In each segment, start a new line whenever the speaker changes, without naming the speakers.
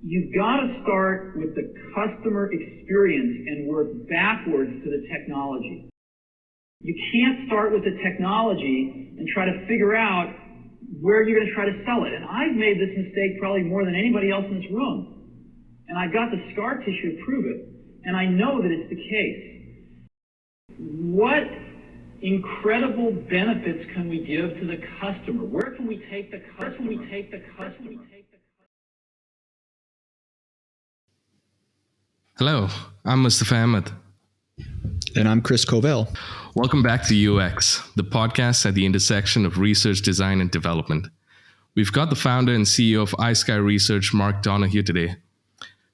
you've got to start with the customer experience and work backwards to the technology. You can't start with the technology and try to figure out where you're going to try to sell it. And I've made this mistake probably more than anybody else in this room. And I've got the scar tissue to prove it. And I know that it's the case. What incredible benefits can we give to the customer? Where can we take the customer?
Hello, I'm Mustafa Ahmed.
And I'm Chris Covell.
Welcome back to UX, the podcast at the intersection of research, design, and development. We've got the founder and CEO of Iskai Research, Mark Donohue, today.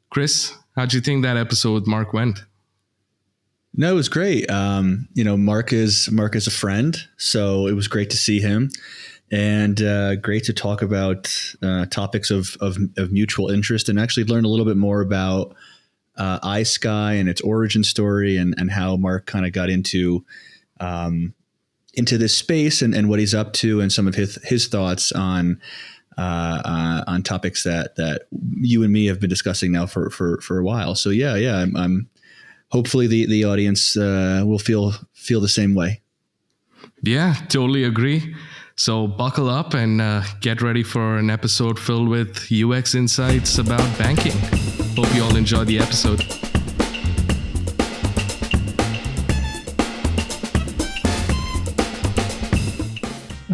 Chris, how'd you think that episode with Mark went?
No, it was great. Mark is a friend, so it was great to see him, and great to talk about topics of mutual interest, and actually learn a little bit more about iSky and its origin story, and how Mark kind of got into this space and what he's up to, and some of his thoughts on topics that you and me have been discussing now for a while. So I'm hopefully the audience will feel the same way.
Yeah, totally agree. So buckle up and get ready for an episode filled with UX insights about banking. Hope you all enjoy the episode.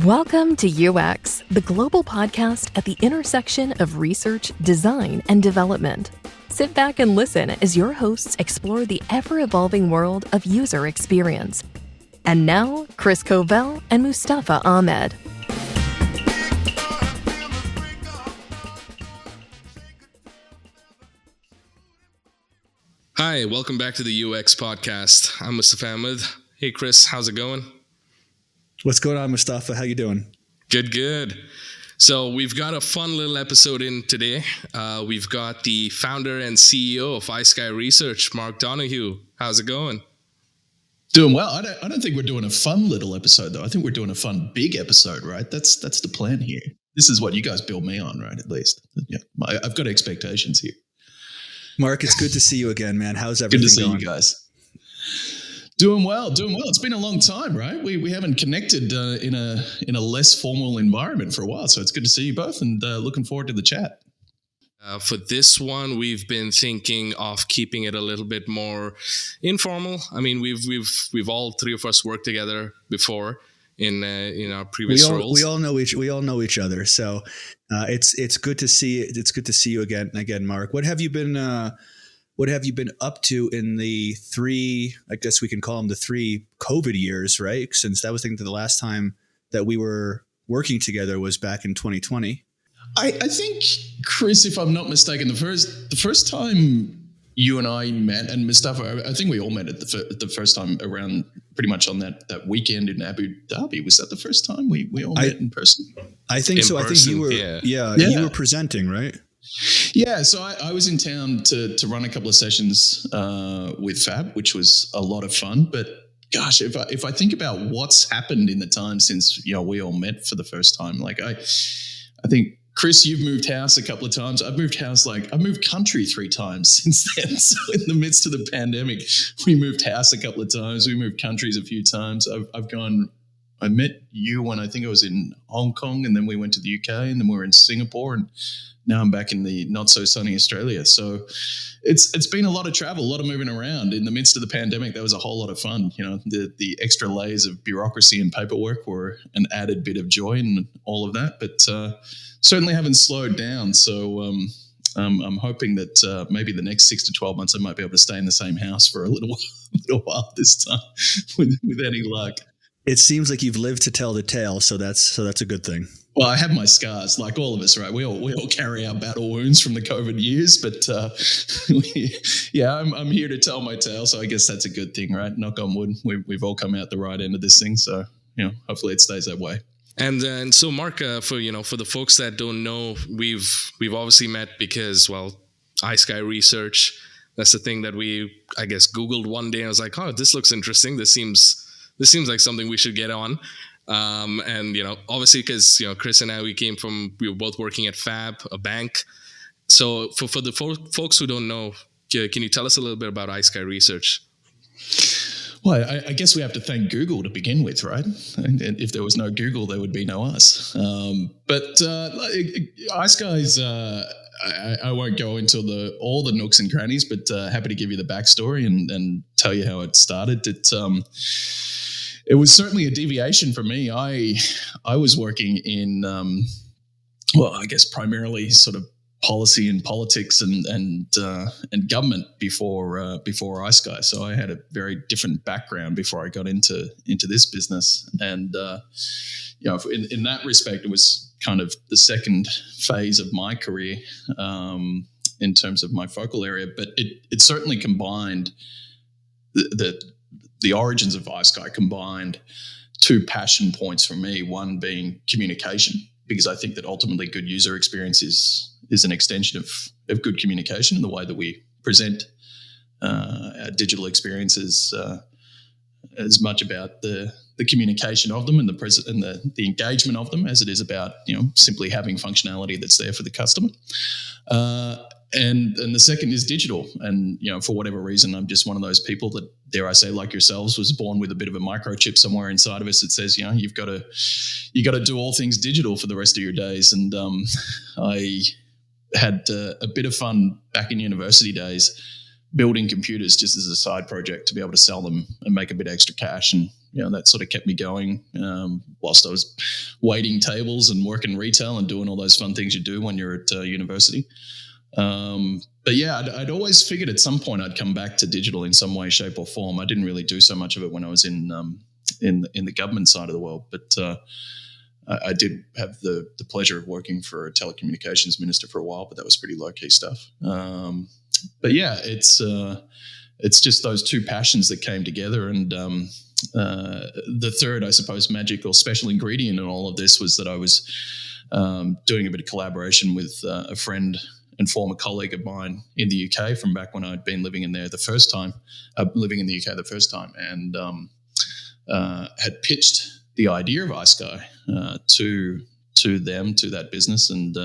Welcome to UX, the global podcast at the intersection of research, design, and development. Sit back and listen as your hosts explore the ever-evolving world of user experience. And now, Chris Covell and Mustafa Ahmed.
Hi, welcome back to the UX podcast. I'm Mustafa Ahmed. Hey, Chris, how's it going?
What's going on, Mustafa? How you doing?
Good. So we've got a fun little episode in today. We've got the founder and CEO of Iskai Research, Mark Donohue. How's it going?
Doing well. I don't think we're doing a fun little episode, though. I think we're doing a fun big episode, right? That's the plan here. This is what you guys build me on, right? At least, yeah. I've got expectations here.
Mark, it's good to see you again, man. How's everything
going? Good to see
going?
you guys. Doing well. It's been a long time, right? We haven't connected in a less formal environment for a while, so it's good to see you both, and looking forward to the chat.
For this one, we've been thinking of keeping it a little bit more informal. I mean, we've all three of us worked together before in our previous roles.
We all know each other, so it's good to see. It's good to see you again, Mark. What have you been up to in the three, I guess we can call them the three COVID years, right? Since that was, I think, the last time that we were working together was back in 2020.
I think, Chris, if I'm not mistaken, the first time you and I met, and Mustafa, I think we all met at the first time around pretty much on that weekend in Abu Dhabi. Was that the first time we all met in person?
I think so. I think you were, you were presenting, right?
Yeah, so I was in town to run a couple of sessions with Fab, which was a lot of fun. But gosh, if I think about what's happened in the time since we all met for the first time, like I think, Chris, you've moved house a couple of times. I've moved country 3 times since then. So in the midst of the pandemic, we moved house a couple of times. We moved countries a few times. I met you when I think I was in Hong Kong, and then we went to the UK, and then we were in Singapore, and now I'm back in the not so sunny Australia. So it's been a lot of travel, a lot of moving around. In the midst of the pandemic, that was a whole lot of fun. The extra layers of bureaucracy and paperwork were an added bit of joy and all of that, but certainly haven't slowed down. So I'm hoping that maybe the next 6 to 12 months I might be able to stay in the same house for a little while this time with any luck.
It seems like you've lived to tell the tale, so that's a good thing.
Well, I have my scars, like all of us, right? We all carry our battle wounds from the COVID years, but I'm here to tell my tale, so I guess that's a good thing, right? Knock on wood, we've all come out the right end of this thing, so hopefully it stays that way.
And so, Mark, for the folks that don't know, we've obviously met because, Iskai Research. That's the thing that we, I guess, Googled one day. I was like, oh, this looks interesting. This seems like something we should get on. And obviously, because Chris and I, we were both working at Fab, a bank, So for the folks who don't know, can you tell us a little bit about Iskai Research?
Well, I guess we have to thank Google to begin with, right? And if there was no Google, there would be no us. But iSky's, I won't go into all the nooks and crannies, but happy to give you the backstory and tell you how it started. It was certainly a deviation for me. I was working in, I guess primarily sort of policy and politics and government before iSky. So I had a very different background before I got into this business. And in that respect, it was kind of the second phase of my career in terms of my focal area. But it certainly combined the origins of iSky combined two passion points for me. One being communication, because I think that ultimately good user experience is an extension of good communication in the way that we present our digital experiences, as much about the communication of them and the engagement of them as it is about simply having functionality that's there for the customer. And the second is digital. And for whatever reason, I'm just one of those people that, dare I say, like yourselves, was born with a bit of a microchip somewhere inside of us that says, you got to do all things digital for the rest of your days. And I had a bit of fun back in university days building computers just as a side project to be able to sell them and make a bit extra cash. And that sort of kept me going whilst I was waiting tables and working retail and doing all those fun things you do when you're at university. But yeah, I'd always figured at some point I'd come back to digital in some way, shape, or form. I didn't really do so much of it when I was in the government side of the world, but I did have the pleasure of working for a telecommunications minister for a while, but that was pretty low key stuff. But yeah, it's just those two passions that came together, and the third, I suppose, magic or special ingredient in all of this was that I was doing a bit of collaboration with a friend and former colleague of mine in the UK from back when I'd been living in the UK the first time, and had pitched the idea of iSky to them, to that business, and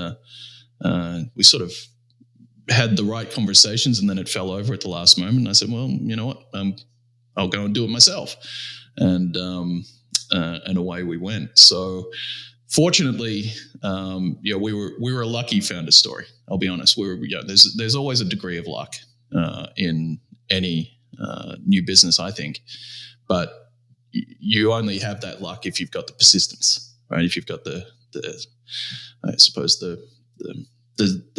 we sort of had the right conversations, and then it fell over at the last moment. And I said, well, you know what, I'll go and do it myself, and away we went. So fortunately, we were a lucky founder story. I'll be honest. There's always a degree of luck in any new business, I think, but you only have that luck if you've got the persistence, right? If you've got the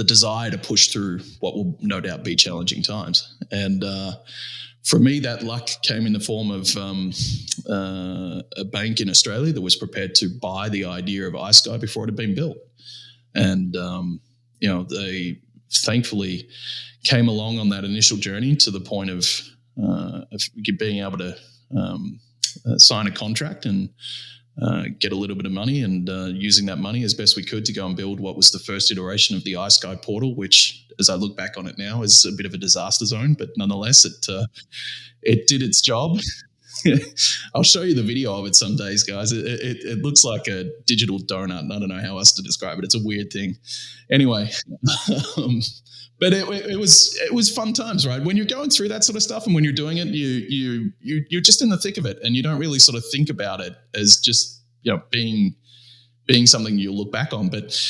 desire to push through what will no doubt be challenging times. And for me, that luck came in the form of a bank in Australia that was prepared to buy the idea of iSky before it had been built. And, they thankfully came along on that initial journey to the point of being able to sign a contract and get a little bit of money, and using that money as best we could to go and build what was the first iteration of the iSky portal, which, as I look back on it now, is a bit of a disaster zone, but nonetheless, it did its job. I'll show you the video of it some days, guys. It looks like a digital donut. I don't know how else to describe it. It's a weird thing. Anyway, but it was fun times, right? When you're going through that sort of stuff, and when you're doing it, you're just in the thick of it, and you don't really sort of think about it as just being something you look back on. But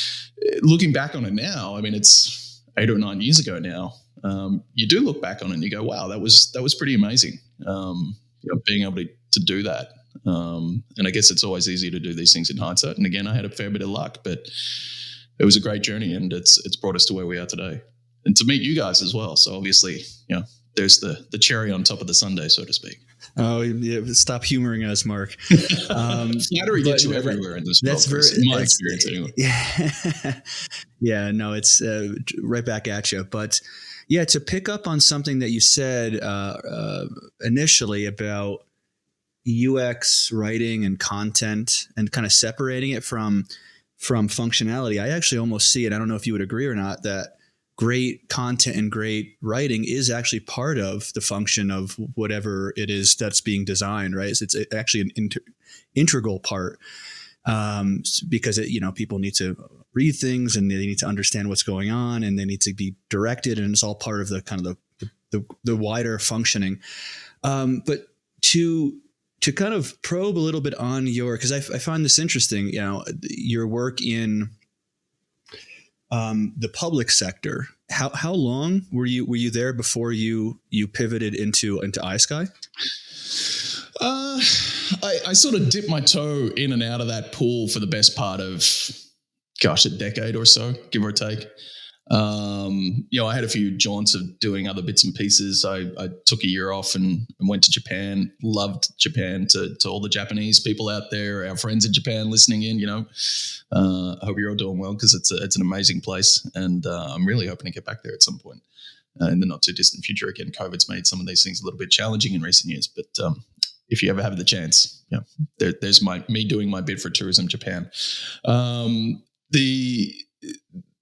looking back on it now, I mean, it's 8 or 9 years ago now. You do look back on it and you go, wow, that was pretty amazing. Being able to do that. And I guess it's always easier to do these things in hindsight. And again, I had a fair bit of luck, but it was a great journey, and it's brought us to where we are today. And to meet you guys as well. So obviously, there's the cherry on top of the sundae, so to speak.
Oh, yeah, stop humoring us, Mark.
Flattery gets you everywhere in this world. That's my experience anyway.
Yeah. Yeah, no, it's right back at you. But yeah, to pick up on something that you said initially about UX writing and content and kind of separating it from functionality, I actually almost see it. I don't know if you would agree or not, that great content and great writing is actually part of the function of whatever it is that's being designed, right? It's actually an integral part. because people need to read things and they need to understand what's going on and they need to be directed, and it's all part of the kind of the wider functioning. But to kind of probe a little bit on because I find this interesting, your work in the public sector. How long were you there before you pivoted into iSky?
I sort of dipped my toe in and out of that pool for the best part of, a decade or so, give or take. I had a few jaunts of doing other bits and pieces. I took a year off and went to Japan. Loved Japan. To all the Japanese people out there, our friends in Japan listening in, I hope you're all doing well, because it's an amazing place, and I'm really hoping to get back there at some point in the not too distant future. Again, COVID's made some of these things a little bit challenging in recent years, but if you ever have the chance, there's me doing my bid for Tourism Japan.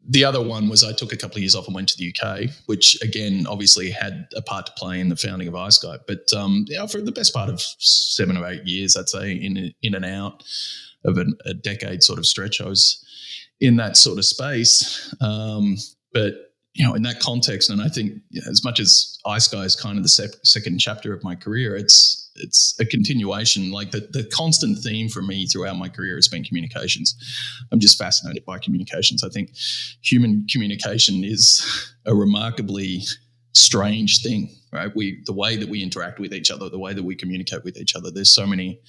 The other one was I took a couple of years off and went to the UK, which again obviously had a part to play in the founding of iSky. But for the best part of 7 or 8 years, I'd say in and out of a decade sort of stretch, I was in that sort of space. But in that context, and I think as much as iSky is kind of the second chapter of my career, it's a continuation. Like the constant theme for me throughout my career has been communications. I'm just fascinated by communications. I think human communication is a remarkably strange thing, right? The way that we interact with each other, the way that we communicate with each other, there's so many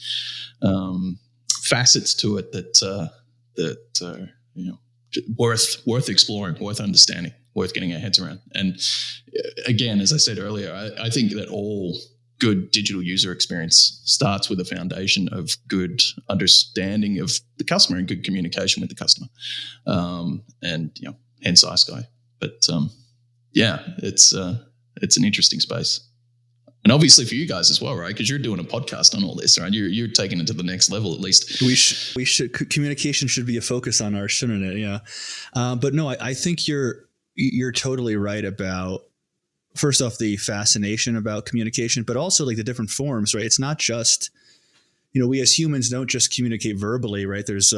facets to it that worth exploring, worth understanding, worth getting our heads around. And again, as I said earlier, I think that all good digital user experience starts with a foundation of good understanding of the customer and good communication with the customer. Hence iSky. But it's an interesting space. And obviously for you guys as well, right? Because you're doing a podcast on all this, right? You're taking it to the next level, at least.
We should communication should be a focus on ours, shouldn't it? Yeah. But no, I think you're totally right about, first off, the fascination about communication, but also like the different forms, right? It's not just, we as humans don't just communicate verbally, right? There's,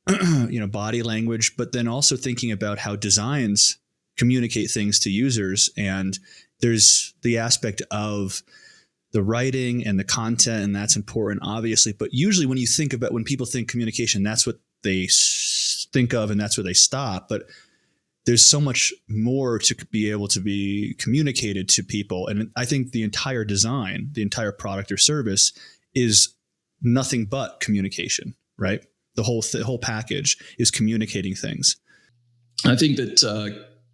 body language, but then also thinking about how designs communicate things to users. And there's the aspect of the writing and the content, and that's important, obviously. But usually when people think communication, that's what they think of, and that's where they stop. But there's so much more to be able to be communicated to people. And I think the entire design, the entire product or service is nothing but communication, right? The whole package is communicating things.
I think that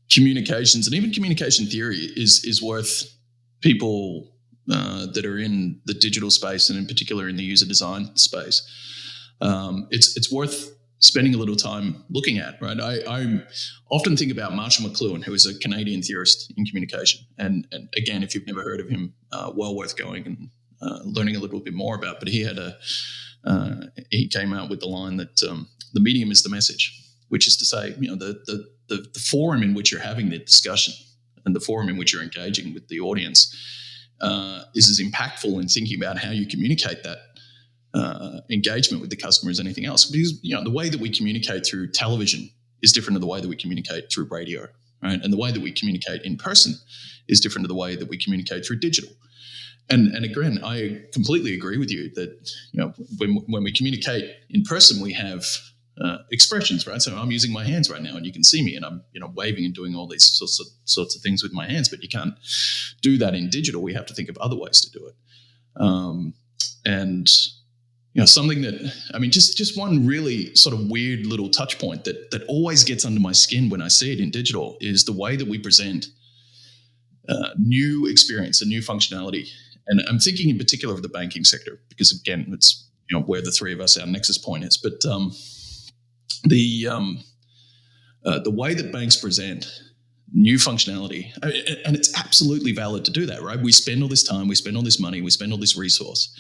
communications and even communication theory is worth people that are in the digital space, and in particular in the user design space. It's worth spending a little time looking at, right? I often think about Marshall McLuhan, who is a Canadian theorist in communication. And again, if you've never heard of him, well worth going and learning a little bit more about. But he he came out with the line that the medium is the message, which is to say, the forum in which you're having the discussion and the forum in which you're engaging with the audience is as impactful in thinking about how you communicate that engagement with the customer as anything else. Because the way that we communicate through television is different to the way that we communicate through radio, right? And the way that we communicate in person is different to the way that we communicate through digital. And again, I completely agree with you that when we communicate in person, we have expressions, right? So I'm using my hands right now, and you can see me, and I'm waving and doing all these sorts of things with my hands. But you can't do that in digital. We have to think of other ways to do it. Something that, just one really sort of weird little touch point that always gets under my skin when I see it in digital is the way that we present new experience and new functionality. And I'm thinking in particular of the banking sector, because again, it's where the three of us, our nexus point is. But the way that banks present new functionality, and it's absolutely valid to do that, right? We spend all this time, we spend all this money, we spend all this resource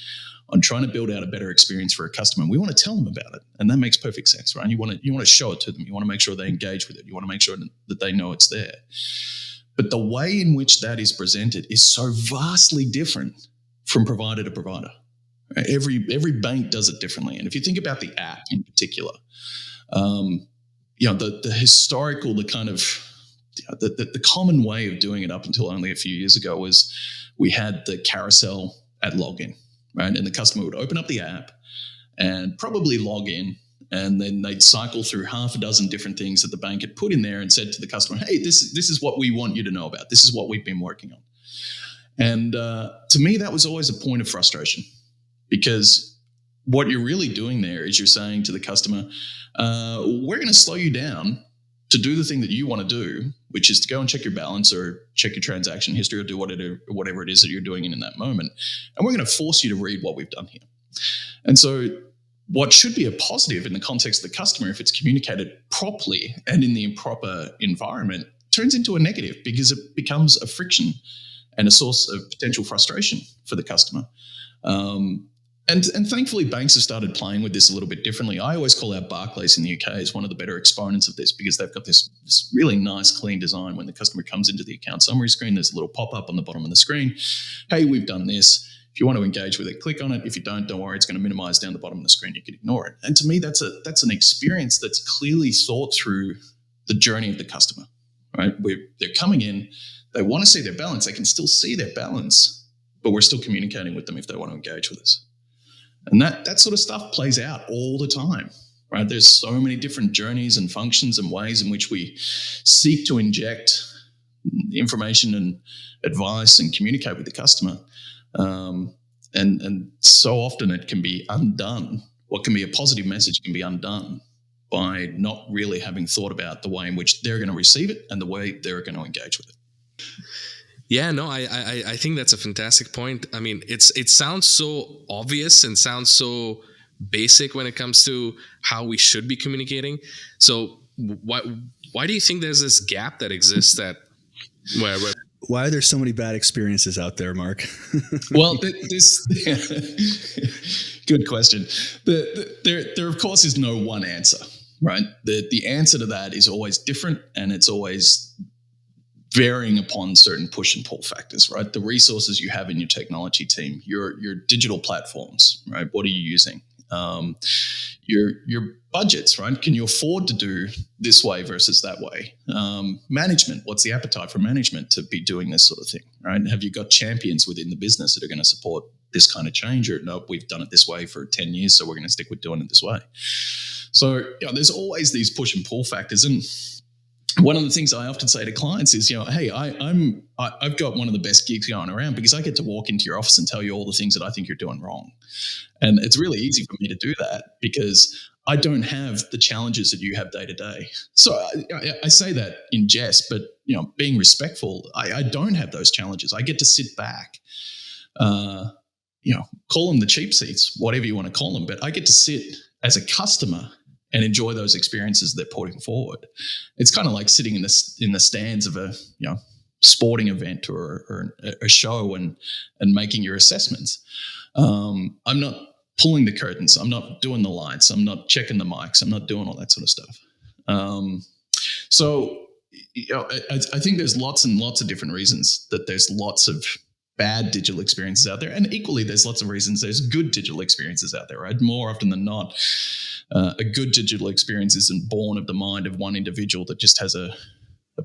on trying to build out a better experience for a customer. And we want to tell them about it. And that makes perfect sense, right? You want to show it to them. You want to make sure they engage with it. You want to make sure that they know it's there. But the way in which that is presented is so vastly different from provider to provider, Right? Every bank does it differently. And if you think about the app in particular, the historical, the kind of the common way of doing it up until only a few years ago was we had the carousel at login, right? And the customer would open up the app and probably log in, and then they'd cycle through half a dozen different things that the bank had put in there and said to the customer, hey, this is what we want you to know about. This is what we've been working on. And to me, that was always a point of frustration, because what you're really doing there is you're saying to the customer, we're going to slow you down to do the thing that you want to do, which is to go and check your balance or check your transaction history or do whatever it is that you're doing in that moment. And we're going to force you to read what we've done here. And so what should be a positive in the context of the customer, if it's communicated properly and in the improper environment, turns into a negative, because it becomes a friction and a source of potential frustration for the customer. And thankfully, banks have started playing with this a little bit differently. I always call out Barclays in the UK as one of the better exponents of this, because they've got this really nice, clean design. When the customer comes into the account summary screen, there's a little pop-up on the bottom of the screen. Hey, we've done this. If you want to engage with it, click on it. If you don't worry, it's going to minimize down the bottom of the screen. You can ignore it. And to me, that's an experience that's clearly thought through the journey of the customer, right? They're coming in, they want to see their balance. They can still see their balance, but we're still communicating with them if they want to engage with us. And that sort of stuff plays out all the time, right? There's so many different journeys and functions and ways in which we seek to inject information and advice and communicate with the customer. And so often it can be undone. What can be a positive message can be undone by not really having thought about the way in which they're going to receive it and the way they're going to engage with it.
Yeah, no, I think that's a fantastic point. I mean, it sounds so obvious and sounds so basic when it comes to how we should be communicating. So why do you think there's this gap that exists where
why are there so many bad experiences out there, Mark?
Well, this good question. There of course is no one answer, right? The answer to that is always different, and it's always varying upon certain push and pull factors, right? The resources you have in your technology team, your digital platforms, right? What are you using? Your budgets, right? Can you afford to do this way versus that way? Management, what's the appetite for management to be doing this sort of thing, right? Have you got champions within the business that are going to support this kind of change? Or no, we've done it this way for 10 years, so we're going to stick with doing it this way. So there's always these push and pull factors. And one of the things I often say to clients is, hey, I've got one of the best gigs going around because I get to walk into your office and tell you all the things that I think you're doing wrong. And it's really easy for me to do that because I don't have the challenges that you have day to day. So I say that in jest, but being respectful, I don't have those challenges. I get to sit back, call them the cheap seats, whatever you want to call them, but I get to sit as a customer and enjoy those experiences they're putting forward. It's kind of like sitting in the stands of a sporting event or a show and making your assessments. I'm not pulling the curtains. I'm not doing the lights. I'm not checking the mics. I'm not doing all that sort of stuff. So I think there's lots and lots of different reasons that there's lots of bad digital experiences out there, and equally there's lots of reasons there's good digital experiences out there, right? More often than not, a good digital experience isn't born of the mind of one individual that just has a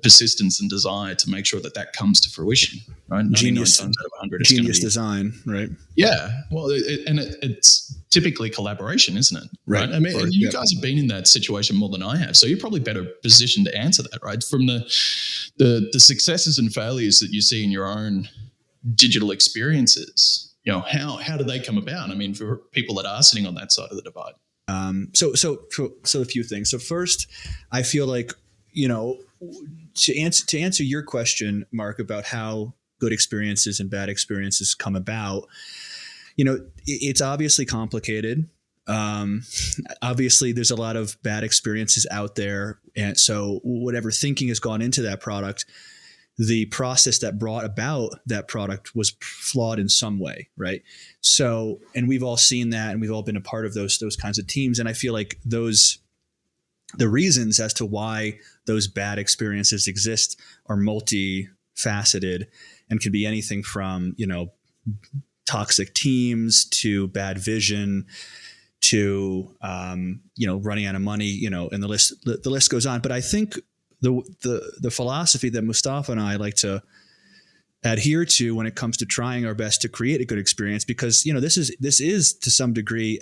persistence and desire to make sure that comes to fruition, right?
Genius,
times out of 100,
genius design, right?
Yeah, well, it's typically collaboration, isn't it? Right. I mean, you guys have been in that situation more than I have, so you're probably better positioned to answer that, right? From the successes and failures that you see in your own digital experiences, how do they come about? I mean, for people that are sitting on that side of the divide.
So a few things. So first, I feel like, to answer your question, Mark, about how good experiences and bad experiences come about, it's obviously complicated. Obviously there's a lot of bad experiences out there. And so whatever thinking has gone into that product, the process that brought about that product was flawed in some way, right? So, and we've all seen that, and we've all been a part of those kinds of teams. And I feel like the reasons as to why those bad experiences exist are multifaceted and can be anything from, toxic teams to bad vision to running out of money, and the list goes on. But I think the philosophy that Mustafa and I like to adhere to when it comes to trying our best to create a good experience, because this is to some degree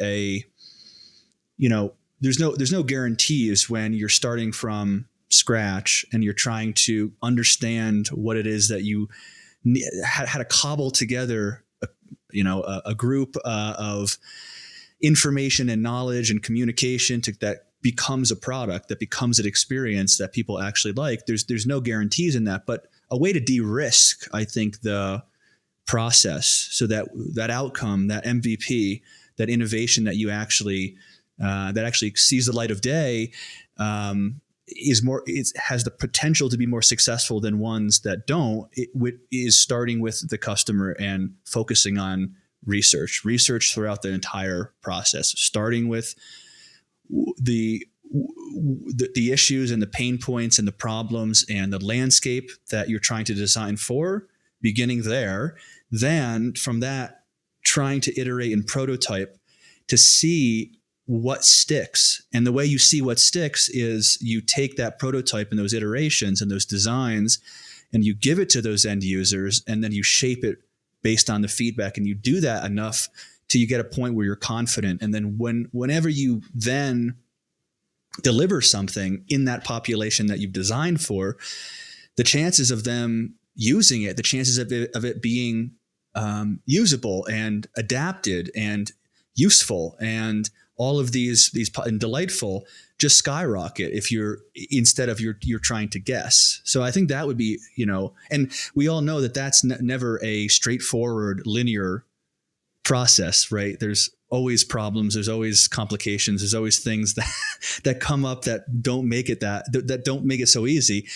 there's no guarantees when you're starting from scratch and you're trying to understand what it is that you how to cobble together a group of information and knowledge and communication that becomes a product, that becomes an experience that people actually like. There's no guarantees in that, but a way to de-risk, I think, the process so that outcome, that MVP, that innovation that you actually that actually sees the light of day has the potential to be more successful than ones that don't. Is starting with the customer and focusing on research throughout the entire process, starting with the issues and the pain points and the problems and the landscape that you're trying to design for, beginning there. Then from that, trying to iterate and prototype to see what sticks. And the way you see what sticks is you take that prototype and those iterations and those designs and you give it to those end users, and then you shape it based on the feedback. And you do that enough till you get a point where you're confident. And then whenever you then deliver something in that population that you've designed for, the chances of them using it, the chances of it being usable and adapted and useful and all of these and delightful just skyrocket instead of you're trying to guess. So I think that would be, and we all know that that's never a straightforward linear process, right? There's always problems. There's always complications. There's always things that come up that don't make it that don't make it so easy.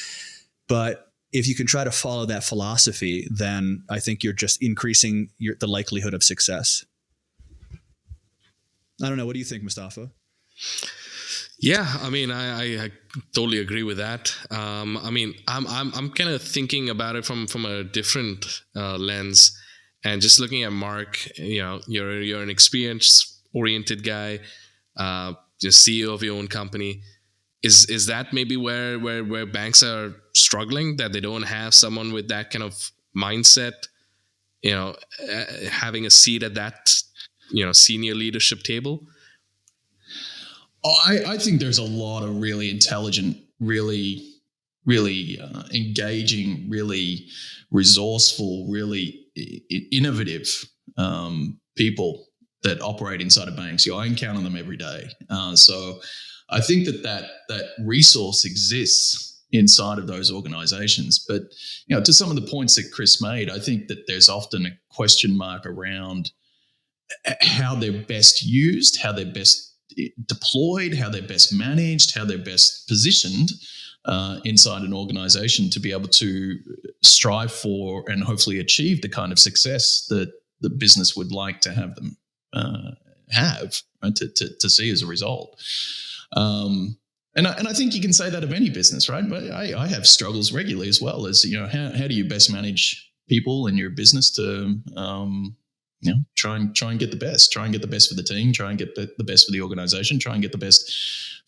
But if you can try to follow that philosophy, then I think you're just increasing the likelihood of success. I don't know. What do you think, Mustafa?
Yeah, I mean, I totally agree with that. I mean, I'm kind of thinking about it from a different lens, and just looking at Mark. You're an experience-oriented guy, just CEO of your own company. Is that maybe where banks are struggling, that they don't have someone with that kind of mindset? Having a seat at that senior leadership table?
I think there's a lot of really intelligent, really engaging, really resourceful, really innovative people that operate inside of banks. I encounter them every day. So I think that resource exists inside of those organizations. But to some of the points that Chris made, I think that there's often a question mark around how they're best used, how they're best deployed, how they're best managed, how they're best positioned inside an organization to be able to strive for and hopefully achieve the kind of success that the business would like to have them have, right, to see as a result. And I think you can say that of any business, right? But I have struggles regularly as well as, how do you best manage people in your business to try and get the best, for the team, try and get the best for the organization, try and get the best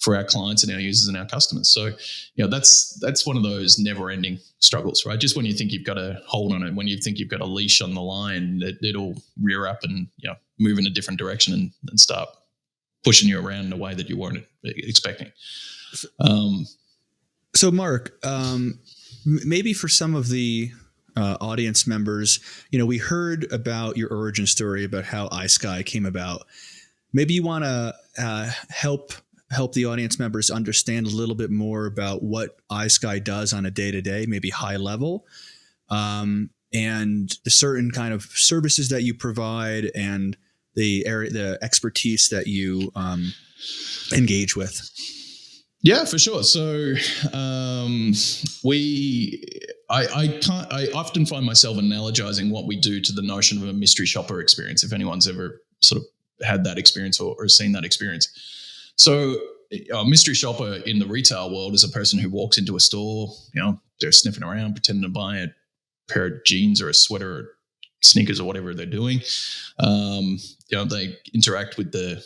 for our clients and our users and our customers. So, that's one of those never-ending struggles, right? Just when you think you've got a hold on it, when you think you've got a leash on the line, it'll rear up and move in a different direction and start pushing you around in a way that you weren't expecting.
So, Mark, maybe for some of the audience members, we heard about your origin story, about how iSky came about. Maybe you want to help the audience members understand a little bit more about what iSky does on a day-to-day, maybe high level, and the certain kind of services that you provide and the expertise that you engage with.
Yeah, for sure. So I often find myself analogizing what we do to the notion of a mystery shopper experience, if anyone's ever sort of had that experience or seen that experience. So a mystery shopper in the retail world is a person who walks into a store, they're sniffing around, pretending to buy a pair of jeans or a sweater or sneakers or whatever they're doing. They interact with the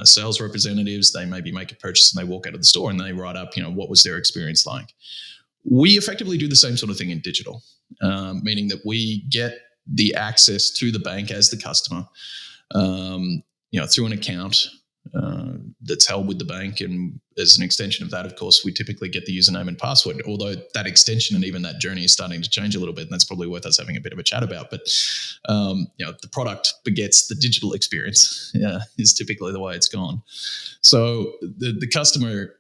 sales representatives. They maybe make a purchase and they walk out of the store and they write up, what was their experience like. We effectively do the same sort of thing in digital, meaning that we get the access to the bank as the customer, through an account that's held with the bank. And as an extension of that, of course, we typically get the username and password, although that extension and even that journey is starting to change a little bit. And that's probably worth us having a bit of a chat about. But, the product begets the digital experience is typically the way it's gone. So the customer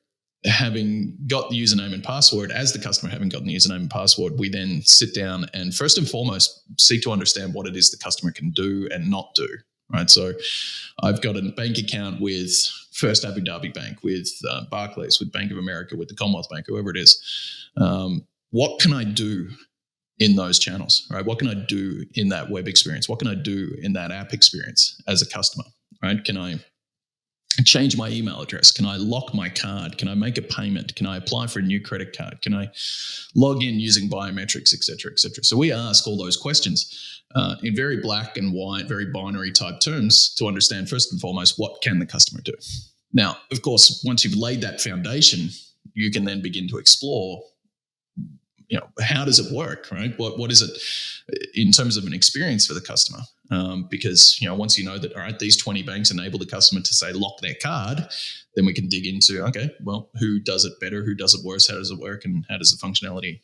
having got the username and password, as the customer having gotten the username and password, we then sit down and first and foremost seek to understand what it is the customer can do and not do. Right, so I've got a bank account with First Abu Dhabi Bank, with Barclays, with Bank of America, with the Commonwealth Bank, whoever it is. What can I do in those channels? Right, what can I do in that web experience? What can I do in that app experience as a customer? Right, can I change my email address? Can I lock my card? Can I make a payment? Can I apply for a new credit card? Can I log in using biometrics, et cetera, et cetera? So we ask all those questions in very black and white, very binary type terms to understand first and foremost, what can the customer do? Now, of course, once you've laid that foundation, you can then begin to explore, how does it work, right? What is it in terms of an experience for the customer? Because, once you know that, all right, these 20 banks enable the customer to say lock their card, then we can dig into, okay, well, who does it better? Who does it worse? How does it work? And how does the functionality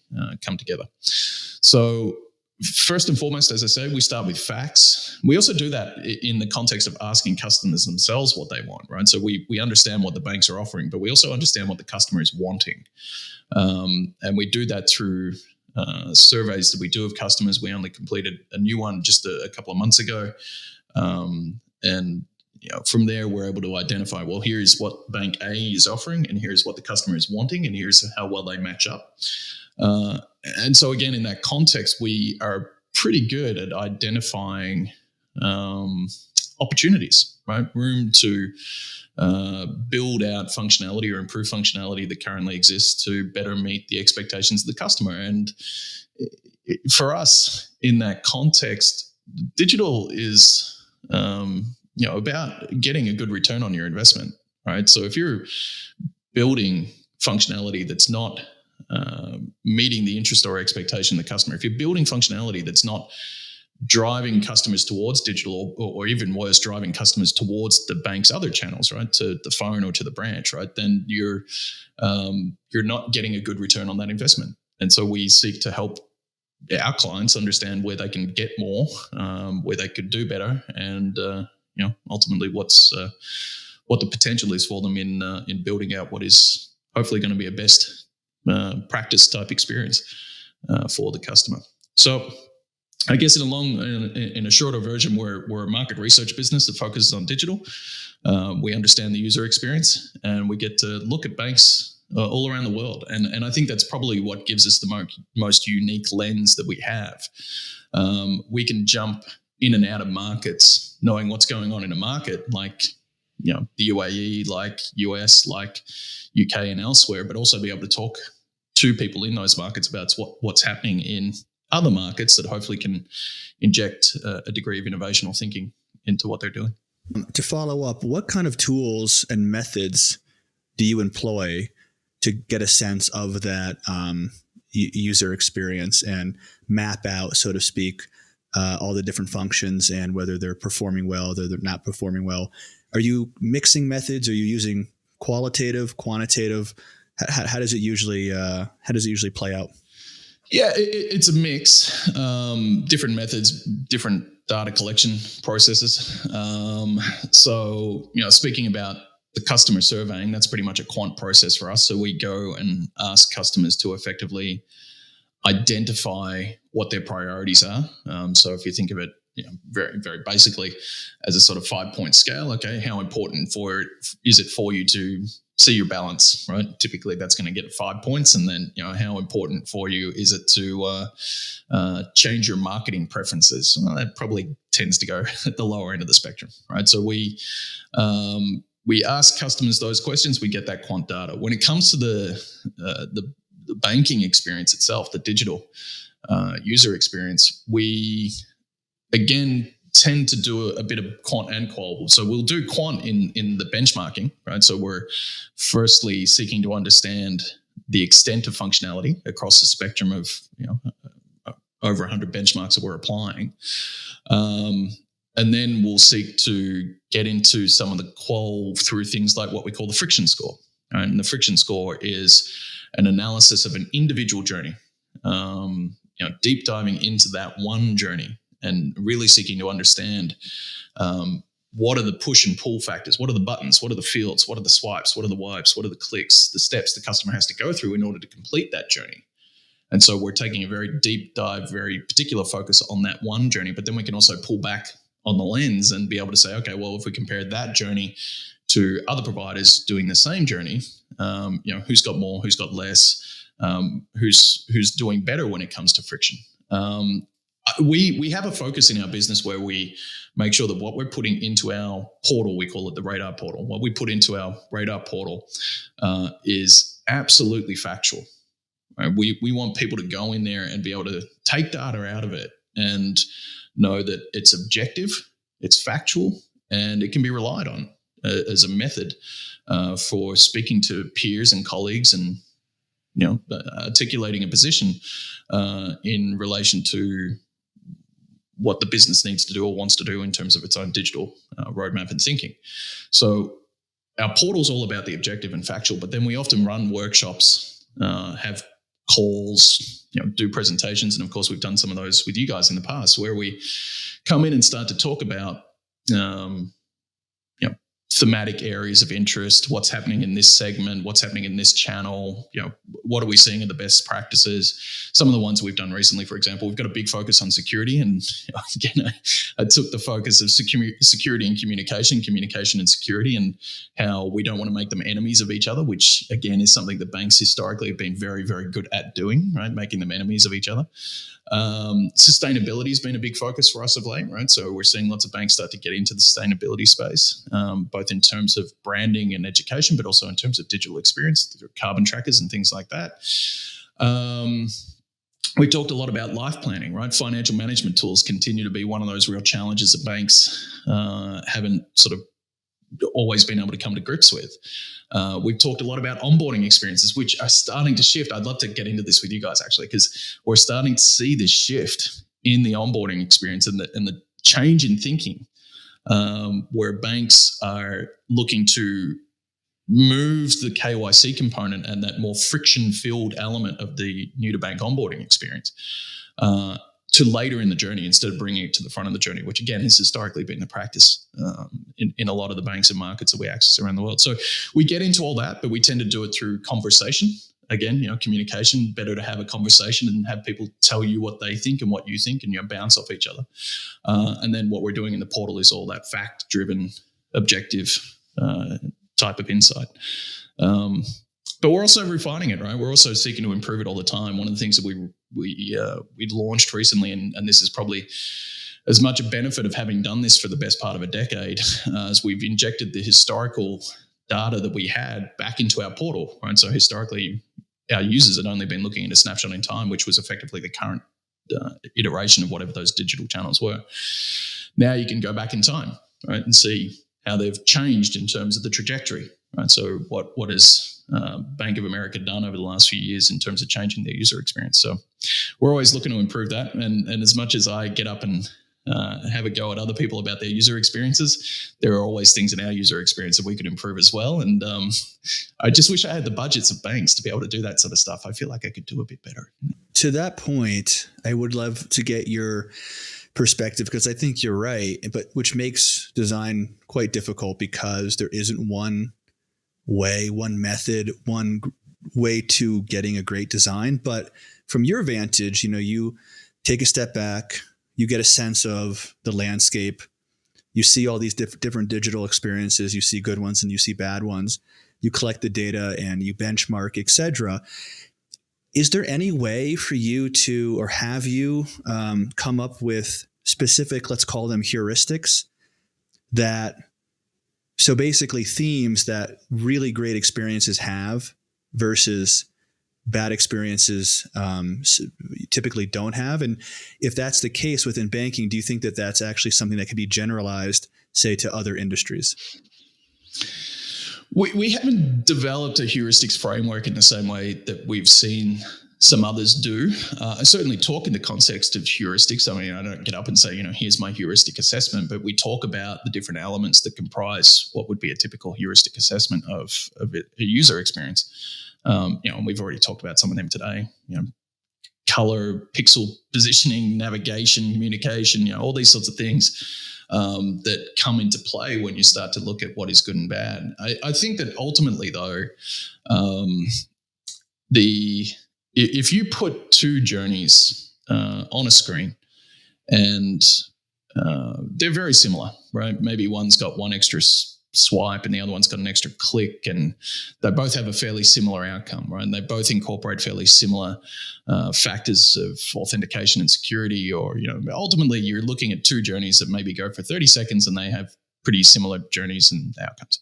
come together? So first and foremost, as I say, we start with facts. We also do that in the context of asking customers themselves what they want, right? So we understand what the banks are offering, but we also understand what the customer is wanting. And we do that through surveys that we do of customers. We only completed a new one just a couple of months ago. And from there, we're able to identify, well, here's what Bank A is offering, and here's what the customer is wanting, and here's how well they match up. And so again, in that context, we are pretty good at identifying opportunities, right? Room to build out functionality or improve functionality that currently exists to better meet the expectations of the customer. And for us in that context, digital is, about getting a good return on your investment, right? So if you're building functionality that's not meeting the interest or expectation of the customer, if you're building functionality that's not driving customers towards digital, or even worse, driving customers towards the bank's other channels, right, to the phone or to the branch, right, then you're not getting a good return on that investment. And so we seek to help our clients understand where they can get more, where they could do better, and ultimately what the potential is for them in building out what is hopefully going to be a best practice type experience for the customer. So I guess in a shorter version, we're a market research business that focuses on digital. We understand the user experience, and we get to look at banks all around the world. And I think that's probably what gives us the most unique lens that we have. We can jump in and out of markets, knowing what's going on in a market, like the UAE, like US, like UK and elsewhere, but also be able to talk to people in those markets about what's happening in other markets that hopefully can inject a degree of innovation or thinking into what they're doing.
To follow up, what kind of tools and methods do you employ to get a sense of that user experience and map out, so to speak, all the different functions and whether they're performing well, whether they're not performing well? Are you mixing methods? Are you using qualitative, quantitative? How does it usually play out?
Yeah, it's a mix. Different methods, different data collection processes. So, speaking about the customer surveying, that's pretty much a quant process for us. So we go and ask customers to effectively identify what their priorities are. So if you think of it, very, very basically as a sort of 5-point scale, okay, how important is it for you to see your balance, right? Typically that's going to get 5 points. And then, how important for you is it to change your marketing preferences? Well, that probably tends to go at the lower end of the spectrum, right? So we ask customers those questions, we get that quant data. When it comes to the banking experience itself, the digital user experience, we again, tend to do a bit of quant and qual. So we'll do quant in the benchmarking, right? So we're firstly seeking to understand the extent of functionality across the spectrum of, over 100 benchmarks that we're applying. And then we'll seek to get into some of the qual through things like what we call the friction score. Right? And the friction score is an analysis of an individual journey, deep diving into that one journey and really seeking to understand what are the push and pull factors, what are the buttons, what are the fields, what are the swipes, what are the wipes, what are the clicks, the steps the customer has to go through in order to complete that journey. And so we're taking a very deep dive, very particular focus on that one journey, but then we can also pull back on the lens and be able to say, okay, well, if we compare that journey to other providers doing the same journey, who's got more, who's got less, who's doing better when it comes to friction. We have a focus in our business where we make sure that what we're putting into our portal, we call it the radar portal, what we put into our radar portal is absolutely factual. Right? We want people to go in there and be able to take data out of it and know that it's objective, it's factual, and it can be relied on as a method for speaking to peers and colleagues and articulating a position in relation to what the business needs to do or wants to do in terms of its own digital roadmap and thinking. So our portal's all about the objective and factual, but then we often run workshops, have calls, do presentations. And of course, we've done some of those with you guys in the past where we come in and start to talk about, thematic areas of interest, what's happening in this segment, what's happening in this channel, what are we seeing are the best practices. Some of the ones we've done recently, for example, we've got a big focus on security. And again, I took the focus of security and communication and security, and how we don't want to make them enemies of each other, which again is something that banks historically have been very, very good at doing, right? Making them enemies of each other. Sustainability has been a big focus for us of late, right? So we're seeing lots of banks start to get into the sustainability space, both in terms of branding and education, but also in terms of digital experience through carbon trackers and things like that. We talked a lot about life planning, right? Financial management tools continue to be one of those real challenges that banks haven't sort of always been able to come to grips with. We've talked a lot about onboarding experiences, which are starting to shift. I'd love to get into this with you guys, actually, because we're starting to see this shift in the onboarding experience and the change in thinking, where banks are looking to move the KYC component and that more friction-filled element of the new-to-bank onboarding experience to later in the journey instead of bringing it to the front of the journey, which again has historically been the practice in a lot of the banks and markets that we access around the world. So we get into all that, but we tend to do it through conversation. Again, communication, better to have a conversation and have people tell you what they think and what you think, and bounce off each other. And then what we're doing in the portal is all that fact-driven, objective type of insight. But we're also refining it, right? We're also seeking to improve it all the time. One of the things that we launched recently, and this is probably as much a benefit of having done this for the best part of a decade, as we've injected the historical data that we had back into our portal, right? So historically, our users had only been looking at a snapshot in time, which was effectively the current iteration of whatever those digital channels were. Now you can go back in time, right, and see how they've changed in terms of the trajectory, right? So what has Bank of America done over the last few years in terms of changing their user experience? So we're always looking to improve that. And as much as I get up and have a go at other people about their user experiences, there are always things in our user experience that we could improve as well. And I just wish I had the budgets of banks to be able to do that sort of stuff. I feel like I could do a bit better.
To that point, I would love to get your perspective, because I think you're right, but which makes design quite difficult because there isn't one way, one method, one way to getting a great design. But from your vantage, you take a step back, you get a sense of the landscape, you see all these different digital experiences, you see good ones and you see bad ones, you collect the data and you benchmark, etc. Is there any way for you to, or have you come up with specific, let's call them heuristics, so basically themes that really great experiences have versus bad experiences typically don't have? And if that's the case within banking, do you think that that's actually something that can be generalized, say, to other industries?
We haven't developed a heuristics framework in the same way that we've seen some others do. I certainly talk in the context of heuristics. I mean, I don't get up and say, here's my heuristic assessment, but we talk about the different elements that comprise what would be a typical heuristic assessment of a user experience. And we've already talked about some of them today. Color, pixel positioning, navigation, communication, all these sorts of things that come into play when you start to look at what is good and bad. I think that ultimately, though, if you put two journeys on a screen and they're very similar, right? Maybe one's got one extra swipe and the other one's got an extra click, and they both have a fairly similar outcome, right? And they both incorporate fairly similar factors of authentication and security, or, ultimately you're looking at two journeys that maybe go for 30 seconds and they have pretty similar journeys and outcomes.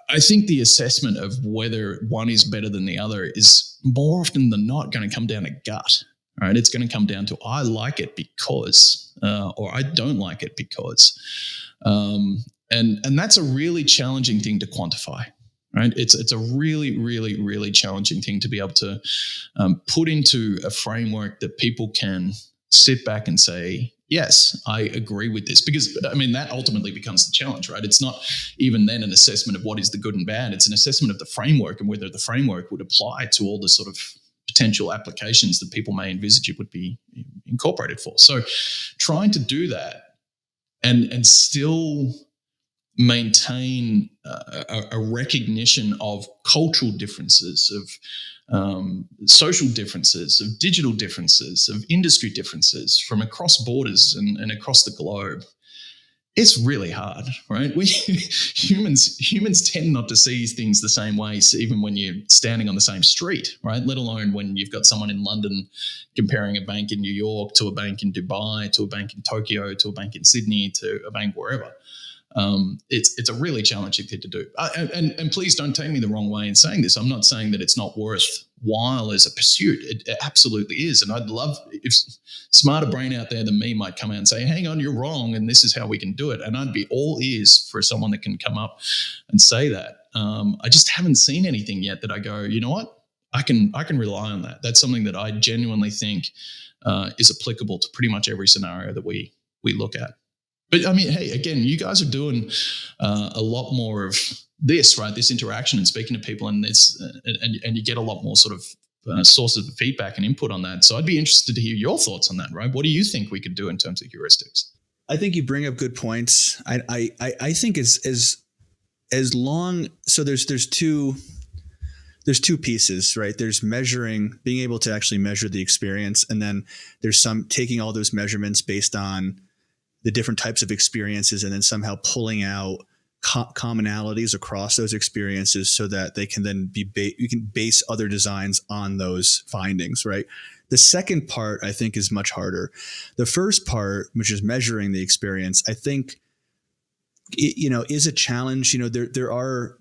I think the assessment of whether one is better than the other is more often than not going to come down to gut, right? It's going to come down to, I like it because, or I don't like it because. And that's a really challenging thing to quantify, right? It's a really, really, really challenging thing to be able to put into a framework that people can sit back and say, yes, I agree with this. Because, that ultimately becomes the challenge, right? It's not even then an assessment of what is the good and bad. It's an assessment of the framework and whether the framework would apply to all the sort of potential applications that people may envisage it would be incorporated for. So trying to do that and still maintain a recognition of cultural differences, of social differences, of digital differences, of industry differences from across borders and across the globe. It's really hard, right? Humans tend not to see things the same way, even when you're standing on the same street, right? Let alone when you've got someone in London comparing a bank in New York to a bank in Dubai, to a bank in Tokyo, to a bank in Sydney, to a bank wherever. It's a really challenging thing to do. And please don't take me the wrong way in saying this. I'm not saying that it's not worthwhile as a pursuit. It absolutely is. And I'd love if smarter brain out there than me might come out and say, hang on, you're wrong, and this is how we can do it. And I'd be all ears for someone that can come up and say that. I just haven't seen anything yet that I go, you know what? I can rely on that. That's something that I genuinely think is applicable to pretty much every scenario that we look at. But hey, again, you guys are doing a lot more of this, right? This interaction and speaking to people, and this, and you get a lot more sort of sources of feedback and input on that. So I'd be interested to hear your thoughts on that, right? What do you think we could do in terms of heuristics?
I think you bring up good points. I think as long, so there's two pieces, right? There's measuring, being able to actually measure the experience, and then there's some taking all those measurements based on the different types of experiences and then somehow pulling out commonalities across those experiences so that they can then you can base other designs on those findings, right? The second part, I think, is much harder. The first part, which is measuring the experience, I think, is a challenge. There are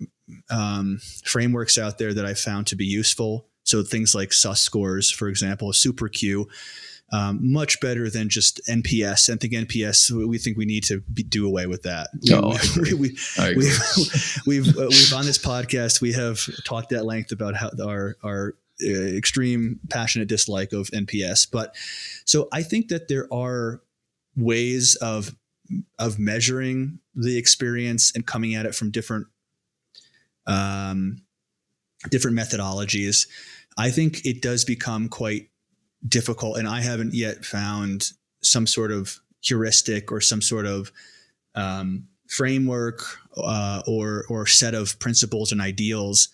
frameworks out there that I found to be useful. So things like SUS scores, for example, Super Q, much better than just NPS. I think NPS, we think we need to do away with that. We've on this podcast, we have talked at length about how our extreme passionate dislike of NPS. But so I think that there are ways of measuring the experience and coming at it from different methodologies. I think it does become quite difficult, and I haven't yet found some sort of heuristic or some sort of framework or set of principles and ideals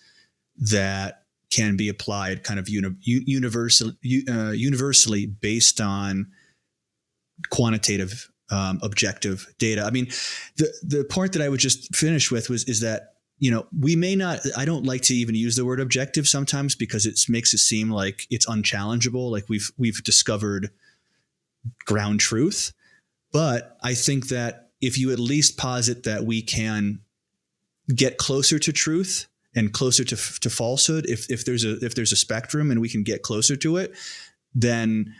that can be applied kind of universally based on quantitative objective data. The point that I would just finish with is that we may not, I don't like to even use the word objective sometimes because it makes it seem like it's unchallengeable. Like we've discovered ground truth. But I think that if you at least posit that we can get closer to truth and closer to falsehood, if there's a spectrum and we can get closer to it, then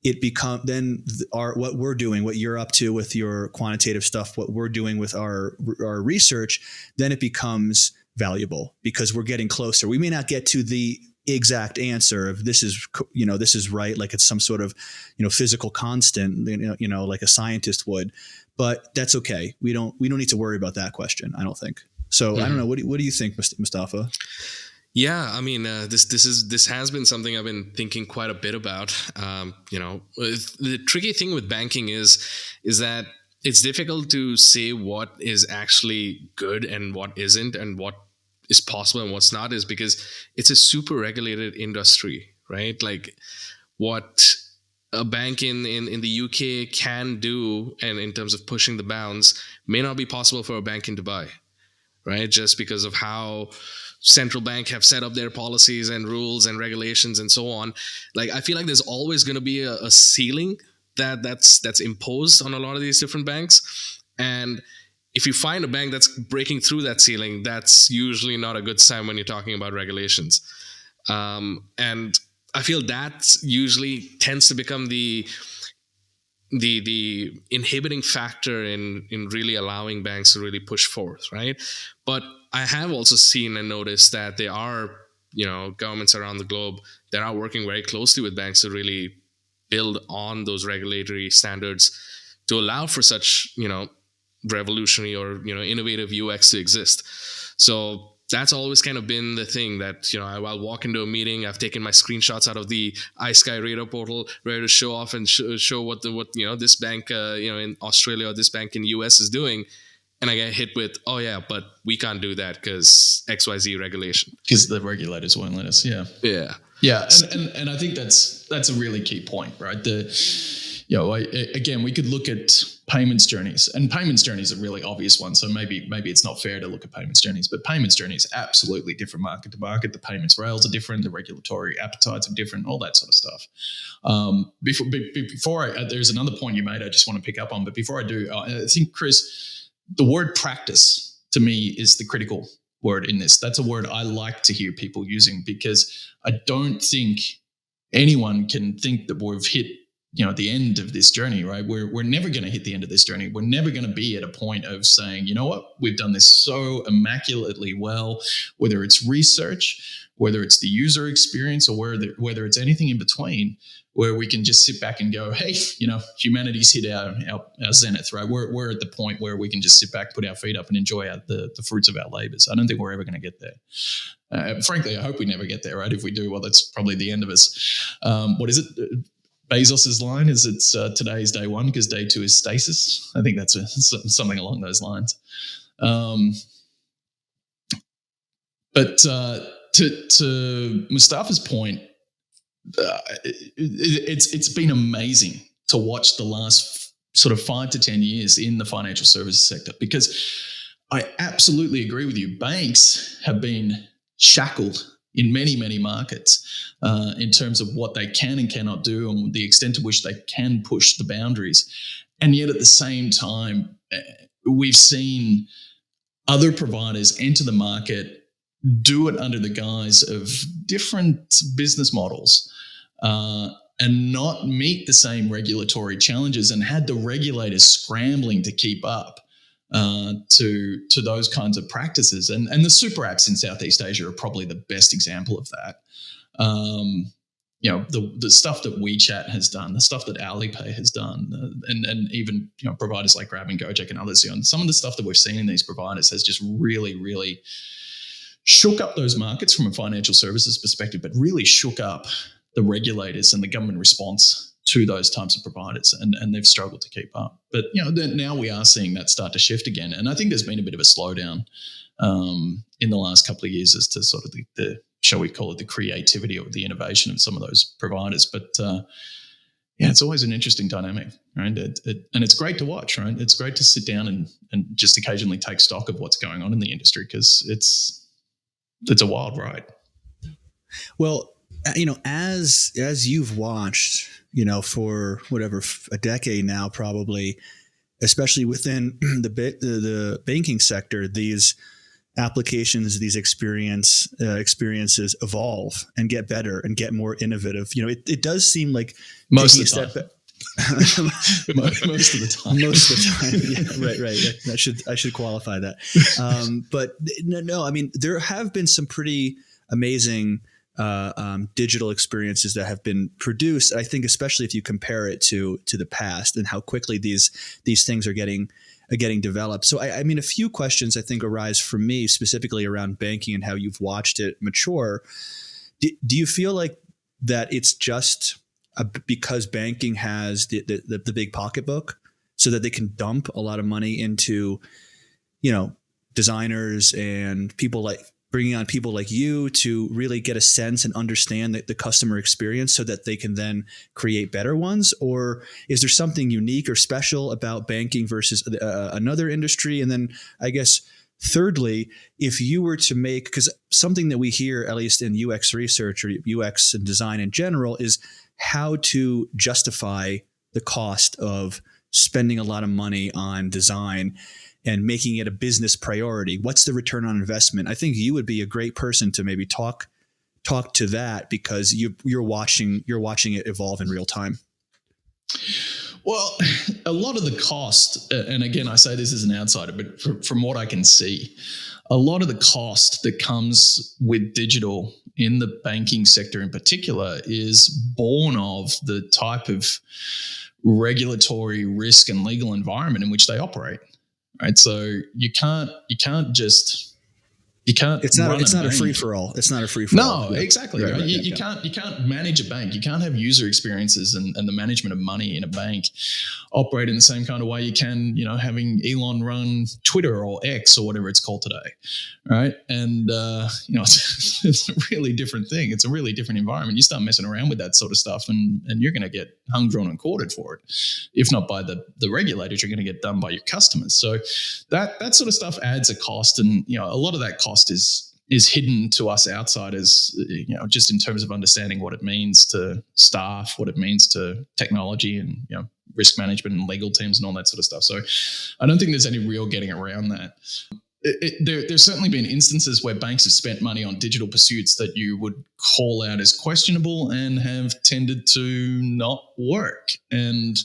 what we're doing, what you're up to with your quantitative stuff, what we're doing with our research, then it becomes valuable because we're getting closer. We may not get to the exact answer of this is right, like it's some sort of physical constant, like a scientist would, but that's okay. We don't need to worry about that question, I don't think. So I don't know. What do you think, Mustafa?
Yeah, I mean, this has been something I've been thinking quite a bit about. The tricky thing with banking is that it's difficult to say what is actually good and what isn't, and what is possible and what's not, is because it's a super regulated industry, right? Like what a bank in the UK can do, and in terms of pushing the bounds, may not be possible for a bank in Dubai, right? Just because of how central bank have set up their policies and rules and regulations and so on. Like, I feel like there's always going to be a ceiling that's imposed on a lot of these different banks. And if you find a bank that's breaking through that ceiling, that's usually not a good sign when you're talking about regulations. And I feel that usually tends to become the inhibiting factor in really allowing banks to really push forth, right? But I have also seen and noticed that there are, governments around the globe that are working very closely with banks to really build on those regulatory standards to allow for such, revolutionary or, innovative UX to exist. So that's always kind of been the thing that, I'll walk into a meeting. I've taken my screenshots out of the iSky radar portal, ready to show off and show what this bank, in Australia or this bank in the US is doing. And I get hit with, oh yeah, but we can't do that because XYZ regulation.
Because the regulators won't let us. Yeah.
Yeah.
Yeah. And I think that's a really key point, right? Again, we could look at payments journeys, and payments journeys are a really obvious one. So maybe it's not fair to look at payments journeys, but payments journeys are absolutely different market to market. The payments rails are different. The regulatory appetites are different, all that sort of stuff. There's another point you made I just want to pick up on, but before I do, I think, Chris, the word practice to me is the critical word in this. That's a word I like to hear people using, because I don't think anyone can think that we've hit the end of this journey, right? We're never going to hit the end of this journey. We're never going to be at a point of saying, you know what, we've done this so immaculately well, whether it's research, whether it's the user experience, or whether it's anything in between, where we can just sit back and go, hey, humanity's hit our zenith, right? We're at the point where we can just sit back, put our feet up, and enjoy the fruits of our labors. I don't think we're ever going to get there. Frankly, I hope we never get there, right? If we do, well, that's probably the end of us. What is it? Bezos's line is it's today is day one because day two is stasis. I think that's something along those lines. But to Mustafa's point, it's been amazing to watch the last sort of 5 to 10 years in the financial services sector, because I absolutely agree with you. Banks have been shackled in many, many markets in terms of what they can and cannot do and the extent to which they can push the boundaries. And yet at the same time, we've seen other providers enter the market, do it under the guise of different business models and not meet the same regulatory challenges, and had the regulators scrambling to keep up to those kinds of practices. And the super apps in Southeast Asia are probably the best example of that. The stuff that WeChat has done, the stuff that Alipay has done, and even providers like Grab and Gojek and others. Some of the stuff that we've seen in these providers has just really, really shook up those markets from a financial services perspective, but really shook up the regulators and the government response to those types of providers, and they've struggled to keep up. But now we are seeing that start to shift again, and I think there's been a bit of a slowdown in the last couple of years as to sort of the shall we call it, the creativity or the innovation of some of those providers. But it's always an interesting dynamic, right? And it's great to watch, right? It's great to sit down and just occasionally take stock of what's going on in the industry, because it's a wild ride.
Well, as you've watched, for whatever, a decade now, probably, especially within the banking sector, these applications, these experiences evolve and get better and get more innovative. It does seem like
most of the time. Most of the time.
Most of the time. Yeah, right. I should qualify that. But no, I mean, there have been some pretty amazing digital experiences that have been produced. I think, especially if you compare it to the past and how quickly these things are getting developed. So, I mean, a few questions I think arise for me specifically around banking and how you've watched it mature. Do you feel like that it's just because banking has the big pocketbook, so that they can dump a lot of money into, designers and bringing on people like you to really get a sense and understand the customer experience so that they can then create better ones? Or is there something unique or special about banking versus another industry? And then I guess thirdly, if you were to make, because something that we hear, at least in UX research or UX and design in general, is how to justify the cost of spending a lot of money on design and making it a business priority. What's the return on investment? I think you would be a great person to maybe talk to that, because you're watching it evolve in real time.
Well, a lot of the cost, and again, I say this as an outsider, but from what I can see, a lot of the cost that comes with digital in the banking sector in particular is born of the type of regulatory risk and legal environment in which they operate. Right. So you can't just It's not a free for all. It's not a free for all. No, exactly. Right. You can't manage a bank. You can't have user experiences and the management of money in a bank operate in the same kind of way you can, having Elon run Twitter or X or whatever it's called today. Right. And, it's a really different thing. It's a really different environment. You start messing around with that sort of stuff and you're going to get hung, drawn and quartered for it. If not by the regulators, you're going to get done by your customers. So that sort of stuff adds a cost. And, a lot of that cost is hidden to us outsiders, just in terms of understanding what it means to staff, what it means to technology and, risk management and legal teams and all that sort of stuff. So I don't think there's any real getting around that. There's certainly been instances where banks have spent money on digital pursuits that you would call out as questionable and have tended to not work. And,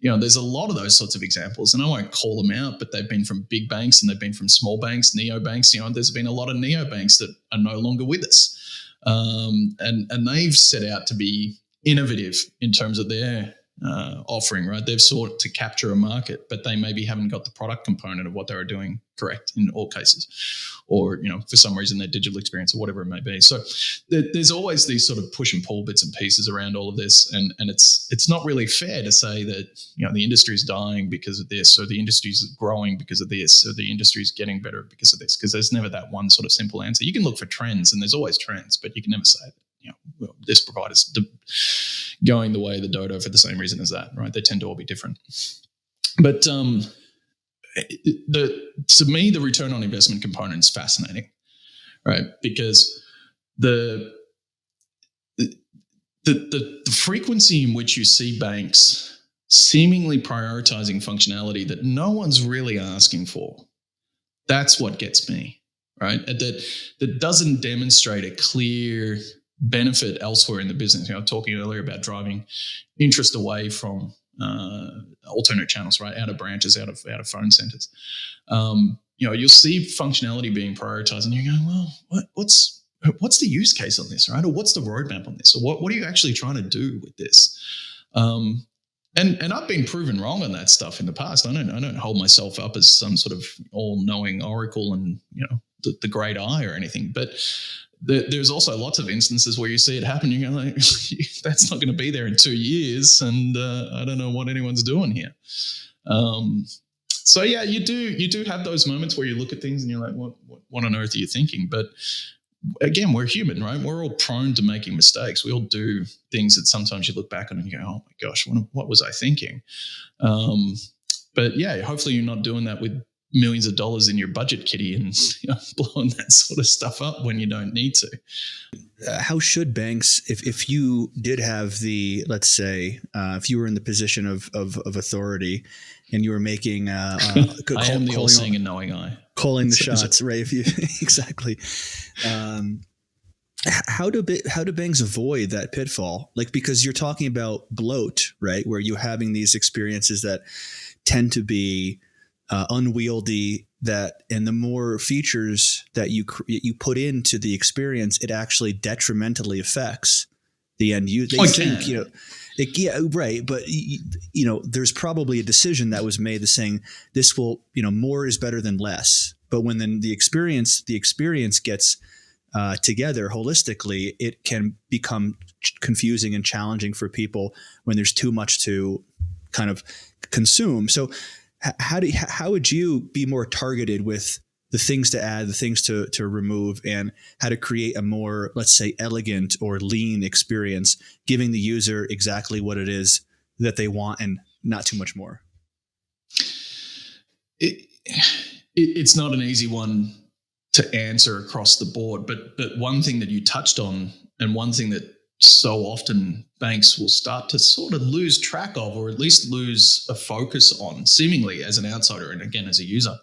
there's a lot of those sorts of examples, and I won't call them out, but they've been from big banks and they've been from small banks, neobanks. There's been a lot of neobanks that are no longer with us. And they've set out to be innovative in terms of their offering, right? They've sought to capture a market, but they maybe haven't got the product component of what they were doing correct in all cases, or, for some reason their digital experience or whatever it may be. So there's always these sort of push and pull bits and pieces around all of this. And it's not really fair to say that, the industry is dying because of this, or the industry is growing because of this, or the industry is getting better because of this, because there's never that one sort of simple answer. You can look for trends, and there's always trends, but you can never say that, this provider's going the way of the dodo for the same reason as that, right? They tend to all be different. But to me, the return on investment component is fascinating, right? Because the frequency in which you see banks seemingly prioritizing functionality that no one's really asking for, that's what gets me, right? That doesn't demonstrate a clear benefit elsewhere in the business. I was talking earlier about driving interest away from alternate channels, right? Out of branches, out of phone centers. You'll see functionality being prioritized, and you're going, well, what's the use case on this, right? Or what's the roadmap on this? Or what are you actually trying to do with this? And I've been proven wrong on that stuff in the past. I don't hold myself up as some sort of all-knowing oracle and the great eye or anything, but there's also lots of instances where you see it happen. You go like, that's not going to be there in 2 years, and I don't know what anyone's doing here. So yeah, you do have those moments where you look at things and you're like, what on earth are you thinking? But again, we're human, right? We're all prone to making mistakes. We all do things that sometimes you look back on and you go, oh my gosh, what was I thinking? But yeah, hopefully you're not doing that with millions of dollars in your budget kitty and blowing that sort of stuff up when you don't need to.
How should banks, if you did have let's say, if you were in the position of authority and you were making,
I am the all-seeing and knowing eye.
calling the shots, right? If you exactly. How do banks avoid that pitfall? Like, because you're talking about bloat, right? Where you're having these experiences that tend to be unwieldy, and the more features that you put into the experience, it actually detrimentally affects the end user. Right. But there's probably a decision that was made saying this will, more is better than less. But when then the experience gets together holistically, it can become confusing and challenging for people when there's too much to kind of consume. So how would you be more targeted with the things to add, the things to remove, and how to create a more, let's say, elegant or lean experience, giving the user exactly what it is that they want and not too much more?
It's not an easy one to answer across the board, but one thing that you touched on, and one thing that so often banks will start to sort of lose track of, or at least lose a focus on, seemingly as an outsider and again as a user,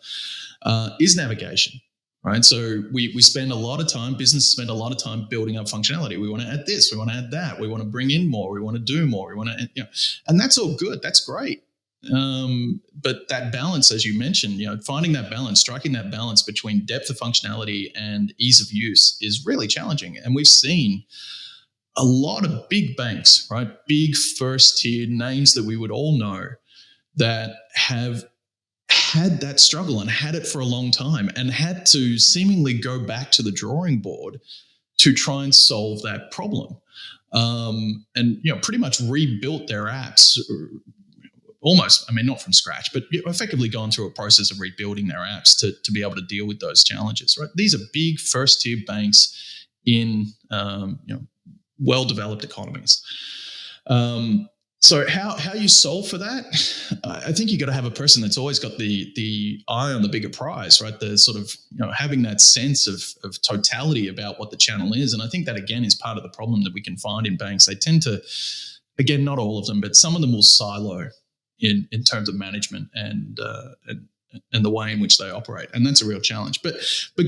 is navigation, right? So we spend a lot of time, businesses spend a lot of time building up functionality. We want to add this, we want to add that, we want to bring in more, we want to do more, we want to, and that's all good, that's great. But that balance, as you mentioned, finding that balance, striking that balance between depth of functionality and ease of use is really challenging. And we've seen a lot of big banks, right? Big first tier names that we would all know that have had that struggle and had it for a long time and had to seemingly go back to the drawing board to try and solve that problem. And pretty much rebuilt their apps almost, not from scratch, but effectively gone through a process of rebuilding their apps to be able to deal with those challenges, right? These are big first tier banks in, well-developed economies. So how you solve for that? I think you got to have a person that's always got the eye on the bigger prize, right? The sort of, having that sense of totality about what the channel is. And I think that, again, is part of the problem that we can find in banks. They tend to, again, not all of them, but some of them will silo in terms of management and the way in which they operate. And that's a real challenge. But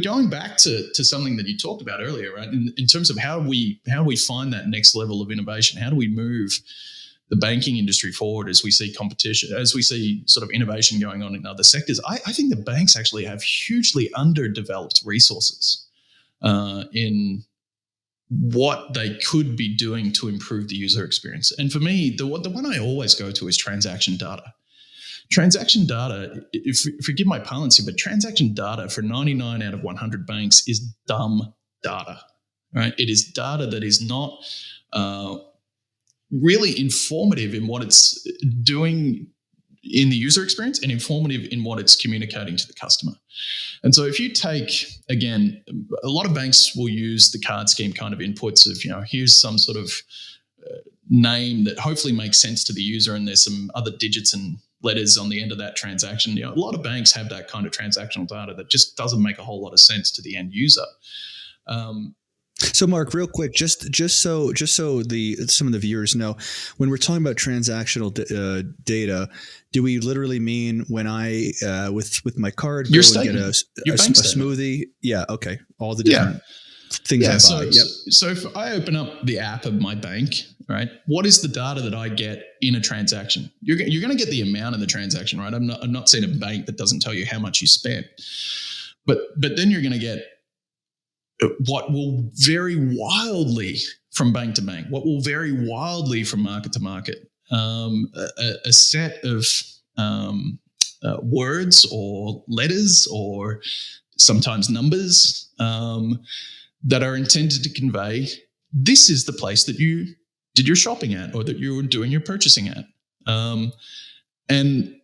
going back to something that you talked about earlier, right? In terms of how we find that next level of innovation, how do we move the banking industry forward as we see competition, as we see sort of innovation going on in other sectors? I think the banks actually have hugely underdeveloped resources in what they could be doing to improve the user experience. And for me, the one I always go to is transaction data. Transaction data, forgive my parlance here, but transaction data for 99 out of 100 banks is dumb data, right? It is data that is not really informative in what it's doing in the user experience and informative in what it's communicating to the customer. And so if you take, again, a lot of banks will use the card scheme kind of inputs of, here's some sort of name that hopefully makes sense to the user, and there's some other digits and letters on the end of that transaction. A lot of banks have that kind of transactional data that just doesn't make a whole lot of sense to the end user.
So, Mark, real quick, just so some of the viewers know, when we're talking about transactional data, do we literally mean when I with my card go and get a smoothie? Yeah, okay, all the different things I buy.
So if I open up the app of my bank, right, what is the data that I get in a transaction? You're going to get the amount of the transaction, right? I'm not seeing a bank that doesn't tell you how much you spent, but then you're going to get what will vary wildly from bank to bank, what will vary wildly from market to market, a set of words or letters or sometimes numbers that are intended to convey, this is the place that you did your shopping at or that you were doing your purchasing at. And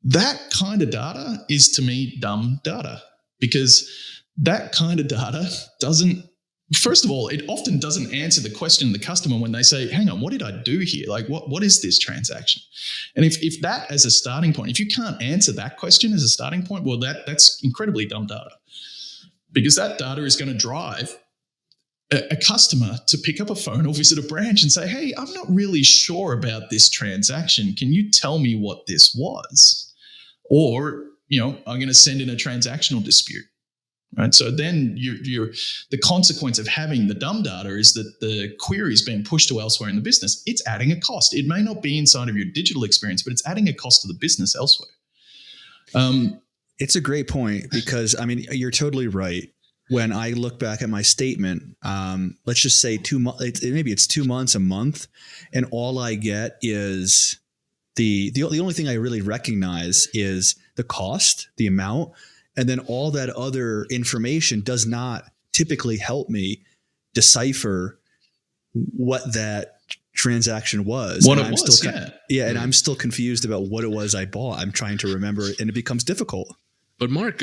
that kind of data is, to me, dumb data, because that kind of data doesn't, first of all, it often doesn't answer the question of the customer when they say, hang on, what did I do here? Like, what is this transaction? And if that as a starting point, if you can't answer that question as a starting point, well, that's incredibly dumb data, because that data is going to drive a customer to pick up a phone or visit a branch and say, hey, I'm not really sure about this transaction. Can you tell me what this was? Or, I'm going to send in a transactional dispute. Right. So then the consequence of having the dumb data is that the query is being pushed to elsewhere in the business. It's adding a cost. It may not be inside of your digital experience, but it's adding a cost to the business elsewhere.
It's a great point because, I mean, you're totally right. When I look back at my statement, let's just say 2 months, maybe it's 2 months, a month, and all I get is the only thing I really recognize is the cost, the amount. And then all that other information does not typically help me decipher what that transaction was.
What
and
it
I'm
was,
still and I'm still confused about what it was I bought. I'm trying to remember it, and it becomes difficult.
But Mark,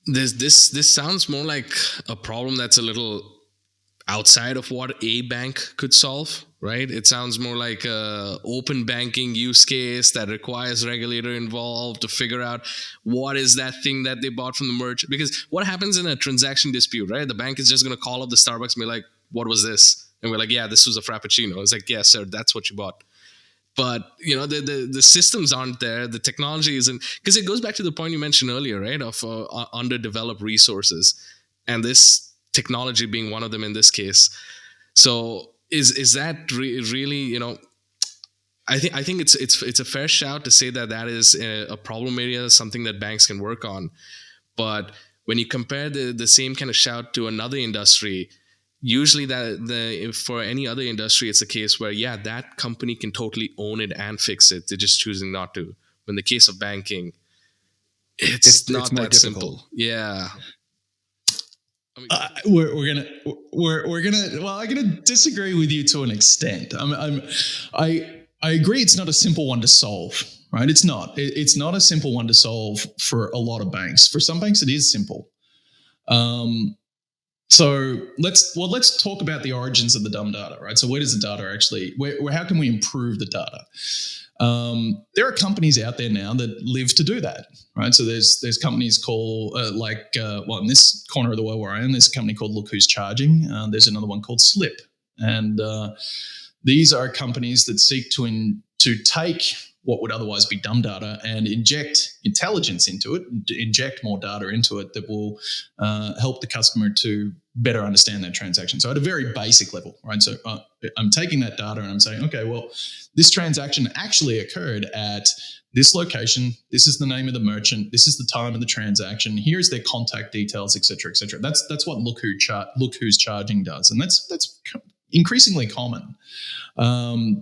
this sounds more like a problem that's a little outside of what a bank could solve, right? It sounds more like a open banking use case that requires regulator involved to figure out what is that thing that they bought from the merchant. Because what happens in a transaction dispute, right? The bank is just going to call up the Starbucks and be like, what was this? And we're like, yeah, this was a Frappuccino. It's like, yeah, sir, that's what you bought. But, the systems aren't there. The technology isn't, because it goes back to the point you mentioned earlier, right? Of underdeveloped resources. And this technology being one of them in this case. So is that really, I think it's a fair shout to say that is a problem area, something that banks can work on. But when you compare the same kind of shout to another industry, usually for any other industry, it's a case where, yeah, that company can totally own it and fix it. They're just choosing not to. In the case of banking, it's not that simple. Yeah.
I'm gonna disagree with you to an extent. I agree. It's not a simple one to solve, right? It's not. It's not a simple one to solve for a lot of banks. For some banks, it is simple. So let's talk about the origins of the dumb data, right? So where does the data actually? How can we improve the data? There are companies out there now that live to do that, right? So there's companies called in this corner of the world where I am, there's a company called Look Who's Charging. There's another one called Slip, and these are companies that seek to take what would otherwise be dumb data and inject intelligence into it, inject more data into it that will help the customer to better understand that transaction. So at a very basic level, right? So I'm taking that data and I'm saying, okay, well, this transaction actually occurred at this location. This is the name of the merchant. This is the time of the transaction. Here's their contact details, et cetera, et cetera. That's what Look Who's Charging does. And that's increasingly common,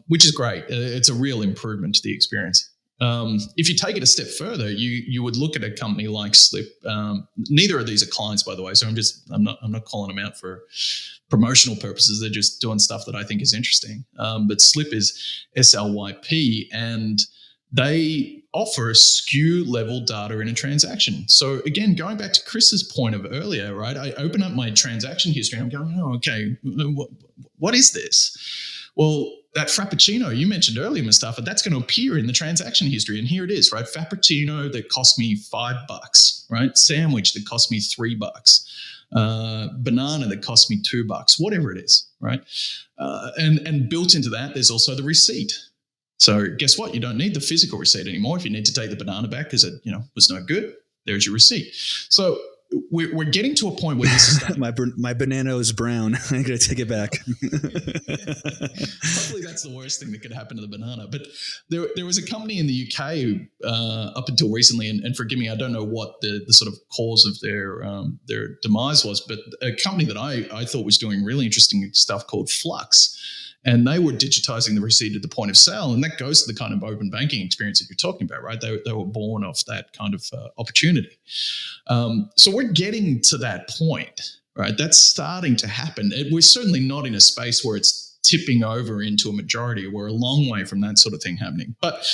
which is great. It's a real improvement to the experience. If you take it a step further, you would look at a company like Slip. Neither of these are clients, by the way, so I'm not calling them out for promotional purposes. They're just doing stuff that I think is interesting. But Slip is SLYP, and they offer SKU level data in a transaction. So again, going back to Chris's point of earlier, right? I open up my transaction history and I'm going, oh, okay, what is this? Well, that Frappuccino you mentioned earlier, Mustafa, that's going to appear in the transaction history. And here it is, right? Frappuccino that cost me $5, right? Sandwich that cost me $3, banana that cost me $2, whatever it is, right? And built into that, there's also the receipt. So guess what? You don't need the physical receipt anymore. If you need to take the banana back because it was no good, there's your receipt. So we're getting to a point where this is
my banana is brown. I'm going to take it back.
Hopefully that's the worst thing that could happen to the banana. But there was a company in the UK up until recently, and forgive me, I don't know what the sort of cause of their demise was, but a company that I thought was doing really interesting stuff called Flux. And they were digitizing the receipt at the point of sale. And that goes to the kind of open banking experience that you're talking about, right? They were born off that kind of opportunity. So we're getting to that point, right? That's starting to happen. We're certainly not in a space where it's tipping over into a majority. We're a long way from that sort of thing happening. But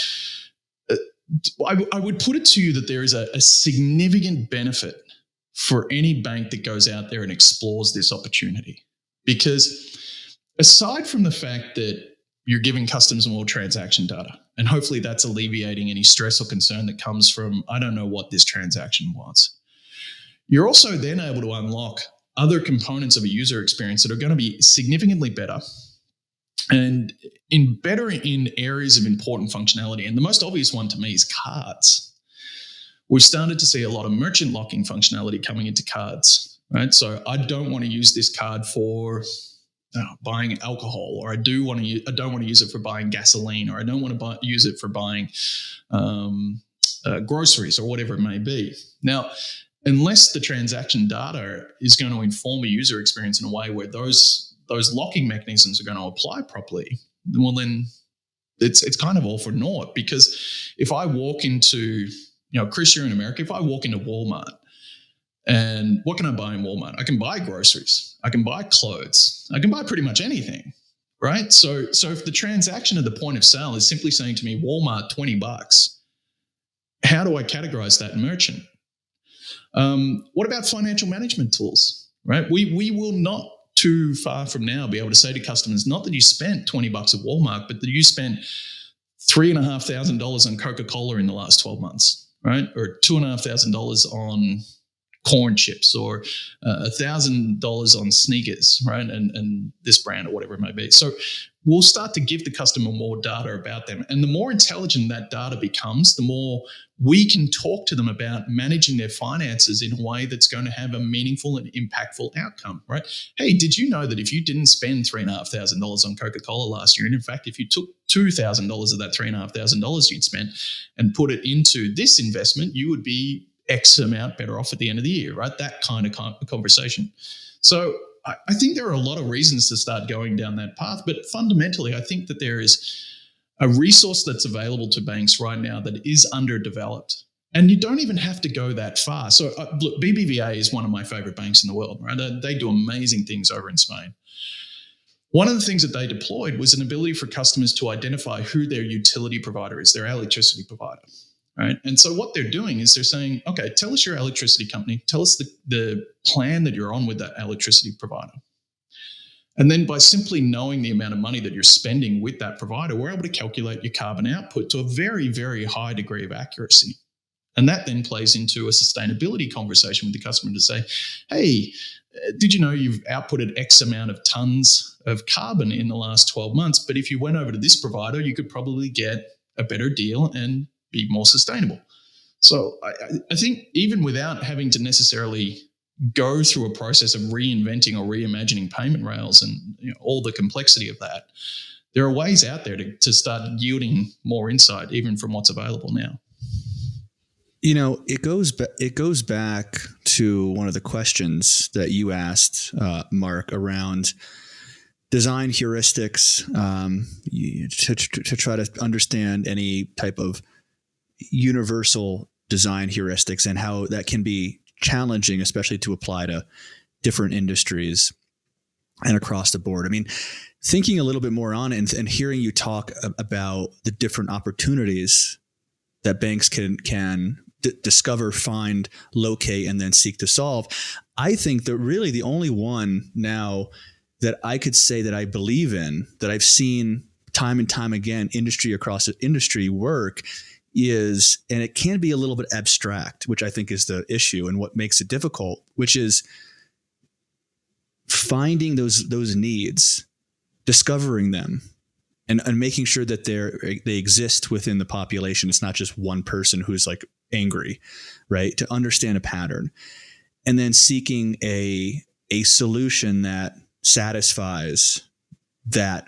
I would put it to you that there is a significant benefit for any bank that goes out there and explores this opportunity. Because aside from the fact that you're giving customers more transaction data, and hopefully that's alleviating any stress or concern that comes from, I don't know what this transaction was, you're also then able to unlock other components of a user experience that are going to be significantly better and in areas of important functionality. And the most obvious one to me is cards. we've started to see a lot of merchant locking functionality coming into cards, right? So I don't want to use this card for buying alcohol, or I don't want to use it for buying gasoline, or I don't want to use it for buying groceries or whatever it may be. Now, unless the transaction data is going to inform a user experience in a way where those locking mechanisms are going to apply properly, well, then it's kind of all for naught. Because if I walk into, Chris, you're in America, if I walk into Walmart, and what can I buy in Walmart? I can buy groceries, I can buy clothes, I can buy pretty much anything, right? So if the transaction at the point of sale is simply saying to me, Walmart, $20, how do I categorize that merchant? What about financial management tools, right? We will not too far from now be able to say to customers, not that you spent $20 at Walmart, but that you spent $3,500 on Coca-Cola in the last 12 months, right? Or $2,500 on corn chips, or $1,000 on sneakers, right? And this brand or whatever it may be. So we'll start to give the customer more data about them. And the more intelligent that data becomes, the more we can talk to them about managing their finances in a way that's going to have a meaningful and impactful outcome, right? Hey, did you know that if you didn't spend $3,500 on Coca-Cola last year, and in fact, if you took $2,000 of that $3,500 you'd spent and put it into this investment, you would be X amount better off at the end of the year, right? That kind of conversation. So I think there are a lot of reasons to start going down that path, but fundamentally, I think that there is a resource that's available to banks right now that is underdeveloped. And you don't even have to go that far. So look, BBVA is one of my favorite banks in the world, right? They do amazing things over in Spain. One of the things that they deployed was an ability for customers to identify who their utility provider is, their electricity provider. Right. And so what they're doing is they're saying, okay, tell us your electricity company, tell us the plan that you're on with that electricity provider. And then by simply knowing the amount of money that you're spending with that provider, we're able to calculate your carbon output to a very, very high degree of accuracy. And that then plays into a sustainability conversation with the customer to say, hey, did you know you've outputted X amount of tons of carbon in the last 12 months? But if you went over to this provider, you could probably get a better deal and be more sustainable. So I think even without having to necessarily go through a process of reinventing or reimagining payment rails and all the complexity of that, there are ways out there to start yielding more insight even from what's available now.
It goes back to one of the questions that you asked, Mark, around design heuristics, to try to understand any type of universal design heuristics and how that can be challenging, especially to apply to different industries and across the board. I mean, thinking a little bit more on it and hearing you talk about the different opportunities that banks can discover, find, locate, and then seek to solve, I think that really the only one now that I could say that I believe in, that I've seen time and time again, industry across industry work, is, and it can be a little bit abstract, which I think is the issue and what makes it difficult, which is finding those needs, discovering them, and making sure that they exist within the population. It's not just one person who's like angry, right? To understand a pattern, and then seeking a solution that satisfies that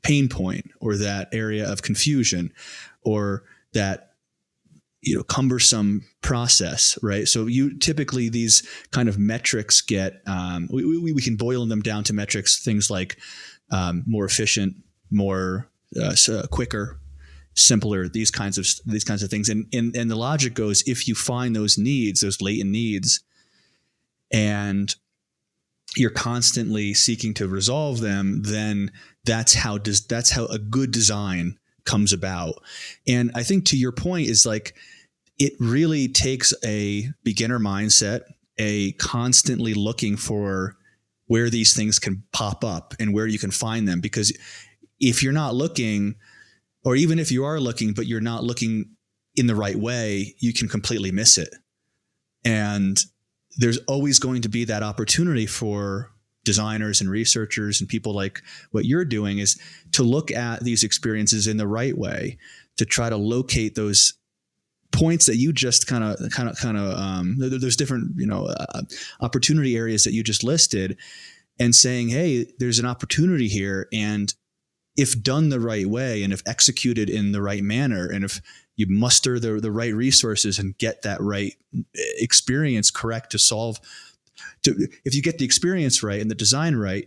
pain point or that area of confusion or that cumbersome process, right? So you typically, these kind of metrics get we can boil them down to metrics, things like more efficient, more quicker, simpler, these kinds of things. And the logic goes, if you find those needs, those latent needs, and you're constantly seeking to resolve them, then that's how a good design comes about. And I think to your point is like, it really takes a beginner mindset, a constantly looking for where these things can pop up and where you can find them. Because if you're not looking, or even if you are looking, but you're not looking in the right way, you can completely miss it. And there's always going to be that opportunity for designers and researchers and people like what you're doing, is to look at these experiences in the right way, to try to locate those points that you just there's different, opportunity areas that you just listed, and saying, hey, there's an opportunity here. And if done the right way, and if executed in the right manner, and if you muster the right resources and get that right experience correct if you get the experience right and the design right,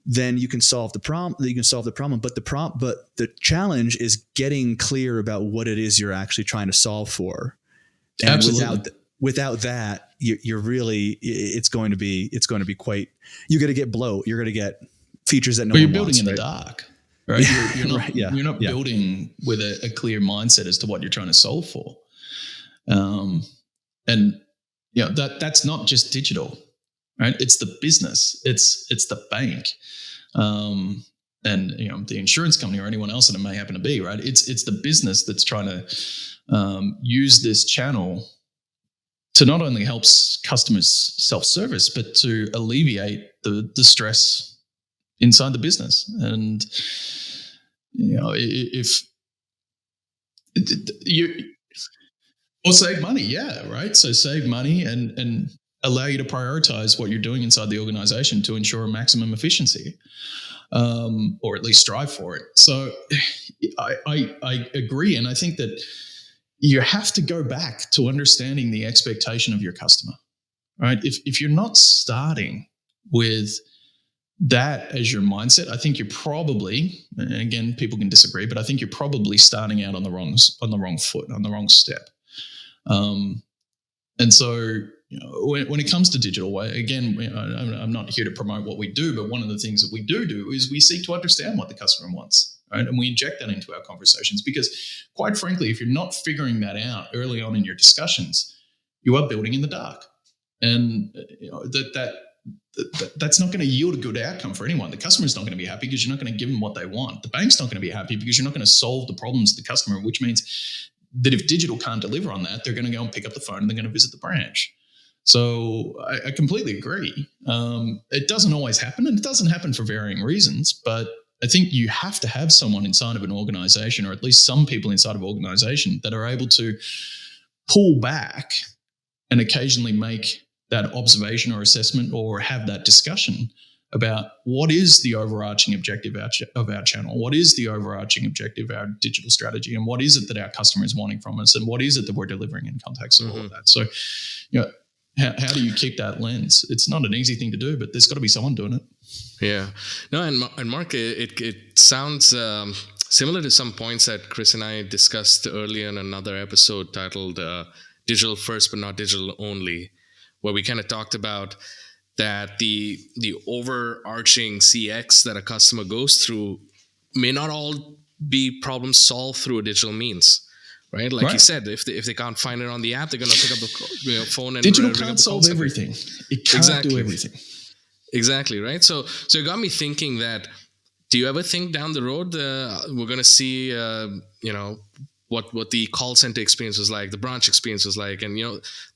then you can solve the problem. But the challenge is getting clear about what it is you're actually trying to solve for. And
Absolutely.
without that, you're really, it's going to be quite, you're going to get bloat. You're going to get features that no one wants.
You're building in
right?
the dark, right? You're not,
Right, yeah,
you're not building with a clear mindset as to what you're trying to solve for. And that's not just digital, right? It's the business. It's the bank. And the insurance company or anyone else that it may happen to be, right? It's the business that's trying to use this channel to not only help customers self-service, but to alleviate the stress inside the business. And if you or save money, yeah, right. So save money and allow you to prioritize what you're doing inside the organization to ensure maximum efficiency. Or at least strive for it. So I agree. And I think that you have to go back to understanding the expectation of your customer, right? If you're not starting with that as your mindset, I think you're probably, and again, people can disagree, but I think you're probably starting out on the wrong foot, on the wrong step. And so, when it comes to digital, again, I'm not here to promote what we do, but one of the things that we do is we seek to understand what the customer wants, right? And we inject that into our conversations because, quite frankly, if you're not figuring that out early on in your discussions, you are building in the dark, and that's not going to yield a good outcome for anyone. The customer's not going to be happy because you're not going to give them what they want. The bank's not going to be happy because you're not going to solve the problems of the customer, which means that if digital can't deliver on that, they're going to go and pick up the phone and they're going to visit the branch. So I completely agree. It doesn't always happen, and it doesn't happen for varying reasons, but I think you have to have someone inside of an organization, or at least some people inside of an organization, that are able to pull back and occasionally make that observation or assessment or have that discussion about what is the overarching objective of our channel, what is the overarching objective of our digital strategy, and what is it that our customer is wanting from us, and what is it that we're delivering in context of all of that. So, how do you keep that lens? It's not an easy thing to do, but there's got to be someone doing it.
Yeah. No, and Mark, it sounds similar to some points that Chris and I discussed earlier in another episode titled Digital First but Not Digital Only, where we kind of talked about that the overarching CX that a customer goes through may not all be problems solved through a digital means. Right, like you said, if they can't find it on the app, they're going to pick up the phone and
digital can't solve everything. It can't do everything.
Exactly, right. So it got me thinking that, do you ever think down the road we're going to see what the call center experience was like, the branch experience was like, and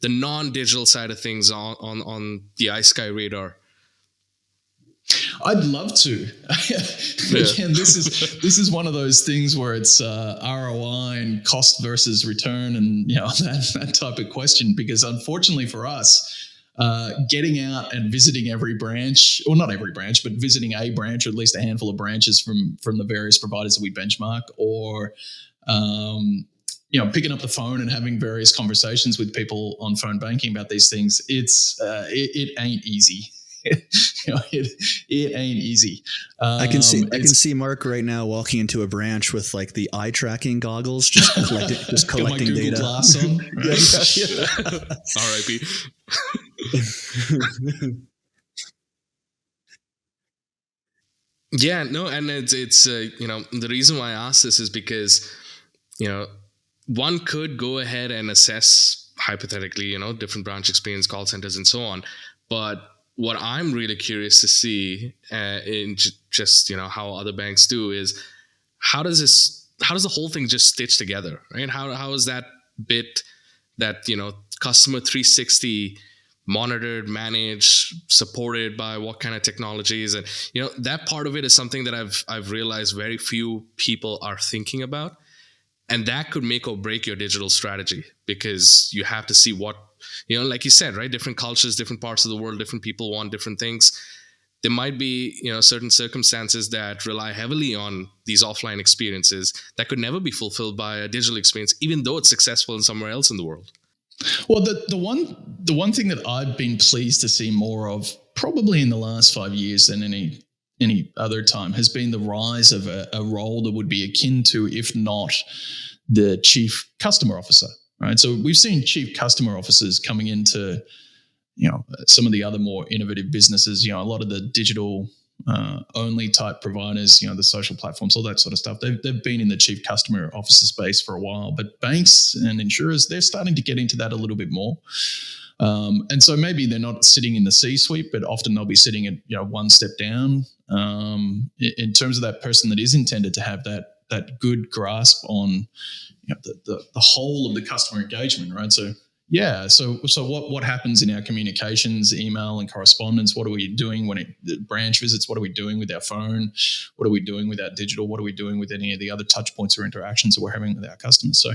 the non-digital side of things on the iSky radar?
I'd love to. Again, this is one of those things where it's ROI and cost versus return, and that type of question. Because unfortunately for us, getting out and visiting every branch, or not every branch, but visiting a branch, or at least a handful of branches from the various providers that we benchmark, or picking up the phone and having various conversations with people on phone banking about these things, it ain't easy. It ain't easy.
I can see Mark right now walking into a branch with like the eye tracking goggles, just collecting
Google
data.
Glass on.
R.I.P. Yeah, no, and it's the reason why I asked this is because one could go ahead and assess hypothetically different branch experience, call centers, and so on, but what I'm really curious to see in just how other banks do is how does the whole thing just stitch together, right? How is that bit that customer 360 monitored, managed, supported by what kind of technologies, and that part of it is something that I've realized very few people are thinking about. And that could make or break your digital strategy, because you have to see what, like you said, right? Different cultures, different parts of the world, different people want different things. There might be, certain circumstances that rely heavily on these offline experiences that could never be fulfilled by a digital experience, even though it's successful in somewhere else in the world.
Well, the one thing that I've been pleased to see more of, probably in the last 5 years than any other time, has been the rise of a role that would be akin to, if not the chief customer officer, right? So we've seen chief customer officers coming into, some of the other more innovative businesses, a lot of the digital only type providers, the social platforms, all that sort of stuff. They've been in the chief customer officer space for a while, but banks and insurers, they're starting to get into that a little bit more. And so maybe they're not sitting in the C-suite, but often they'll be sitting at, one step down in terms of that person that is intended to have that good grasp on, the whole of the customer engagement, right? So what happens in our communications, email and correspondence? What are we doing when branch visits? What are we doing with our phone? What are we doing with our digital? What are we doing with any of the other touch points or interactions that we're having with our customers? So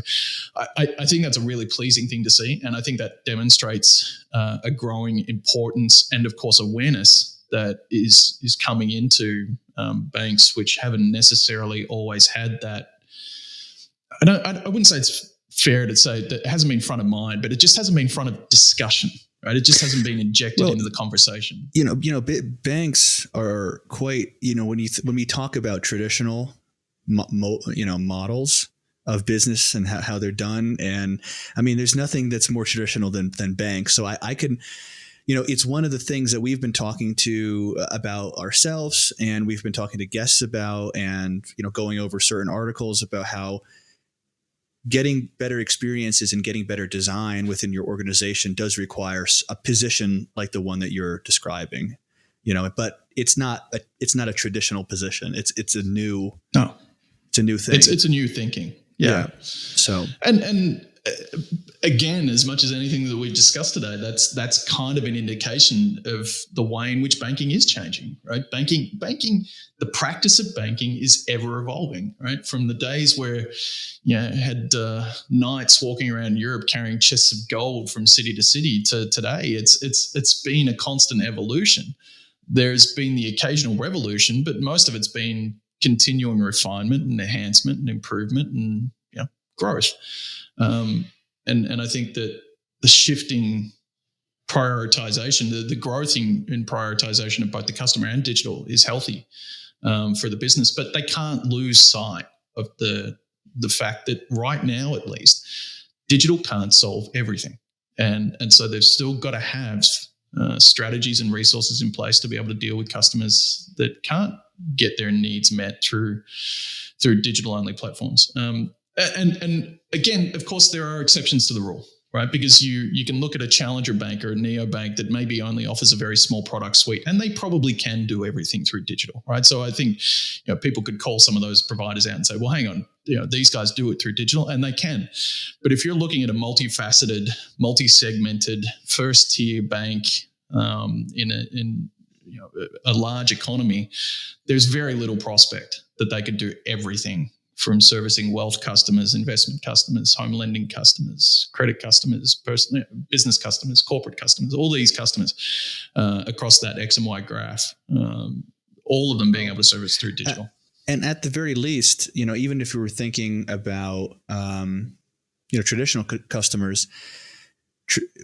I think that's a really pleasing thing to see. And I think that demonstrates a growing importance and, of course, awareness that is coming into banks, which haven't necessarily always had that. I wouldn't say it's fair to say that it hasn't been front of mind, but it just hasn't been front of discussion, right? It just hasn't been injected into the conversation.
Banks are quite, when we talk about traditional, models of business and how they're done. And I mean, there's nothing that's more traditional than banks. So I can, it's one of the things that we've been talking about ourselves, and we've been talking to guests about, and, going over certain articles about how getting better experiences and getting better design within your organization does require a position like the one that you're describing, but it's not a traditional position. It's a new thing.
It's a new thinking. Yeah.
So,
and again, as much as anything that we've discussed today, that's kind of an indication of the way in which banking is changing, right? Banking, the practice of banking is ever evolving, right? From the days where had knights walking around Europe carrying chests of gold from city to city to today, it's been a constant evolution. There's been the occasional revolution, but most of it's been continuing refinement and enhancement and improvement and growth. And I think that the shifting prioritization, the growth in prioritization of both the customer and digital is healthy for the business, but they can't lose sight of the fact that right now, at least, digital can't solve everything. And so they've still got to have strategies and resources in place to be able to deal with customers that can't get their needs met through digital-only platforms. And again, of course, there are exceptions to the rule, right? Because you can look at a challenger bank or a neobank that maybe only offers a very small product suite, and they probably can do everything through digital, right? So I think people could call some of those providers out and say, well, hang on, these guys do it through digital, and they can. But if you're looking at a multifaceted, multi-segmented, first-tier bank in a large economy, there's very little prospect that they could do everything, from servicing wealth customers, investment customers, home lending customers, credit customers, business customers, corporate customers, all these customers across that X and Y graph, all of them being able to service through digital.
And at the very least, even if we were thinking about, traditional customers,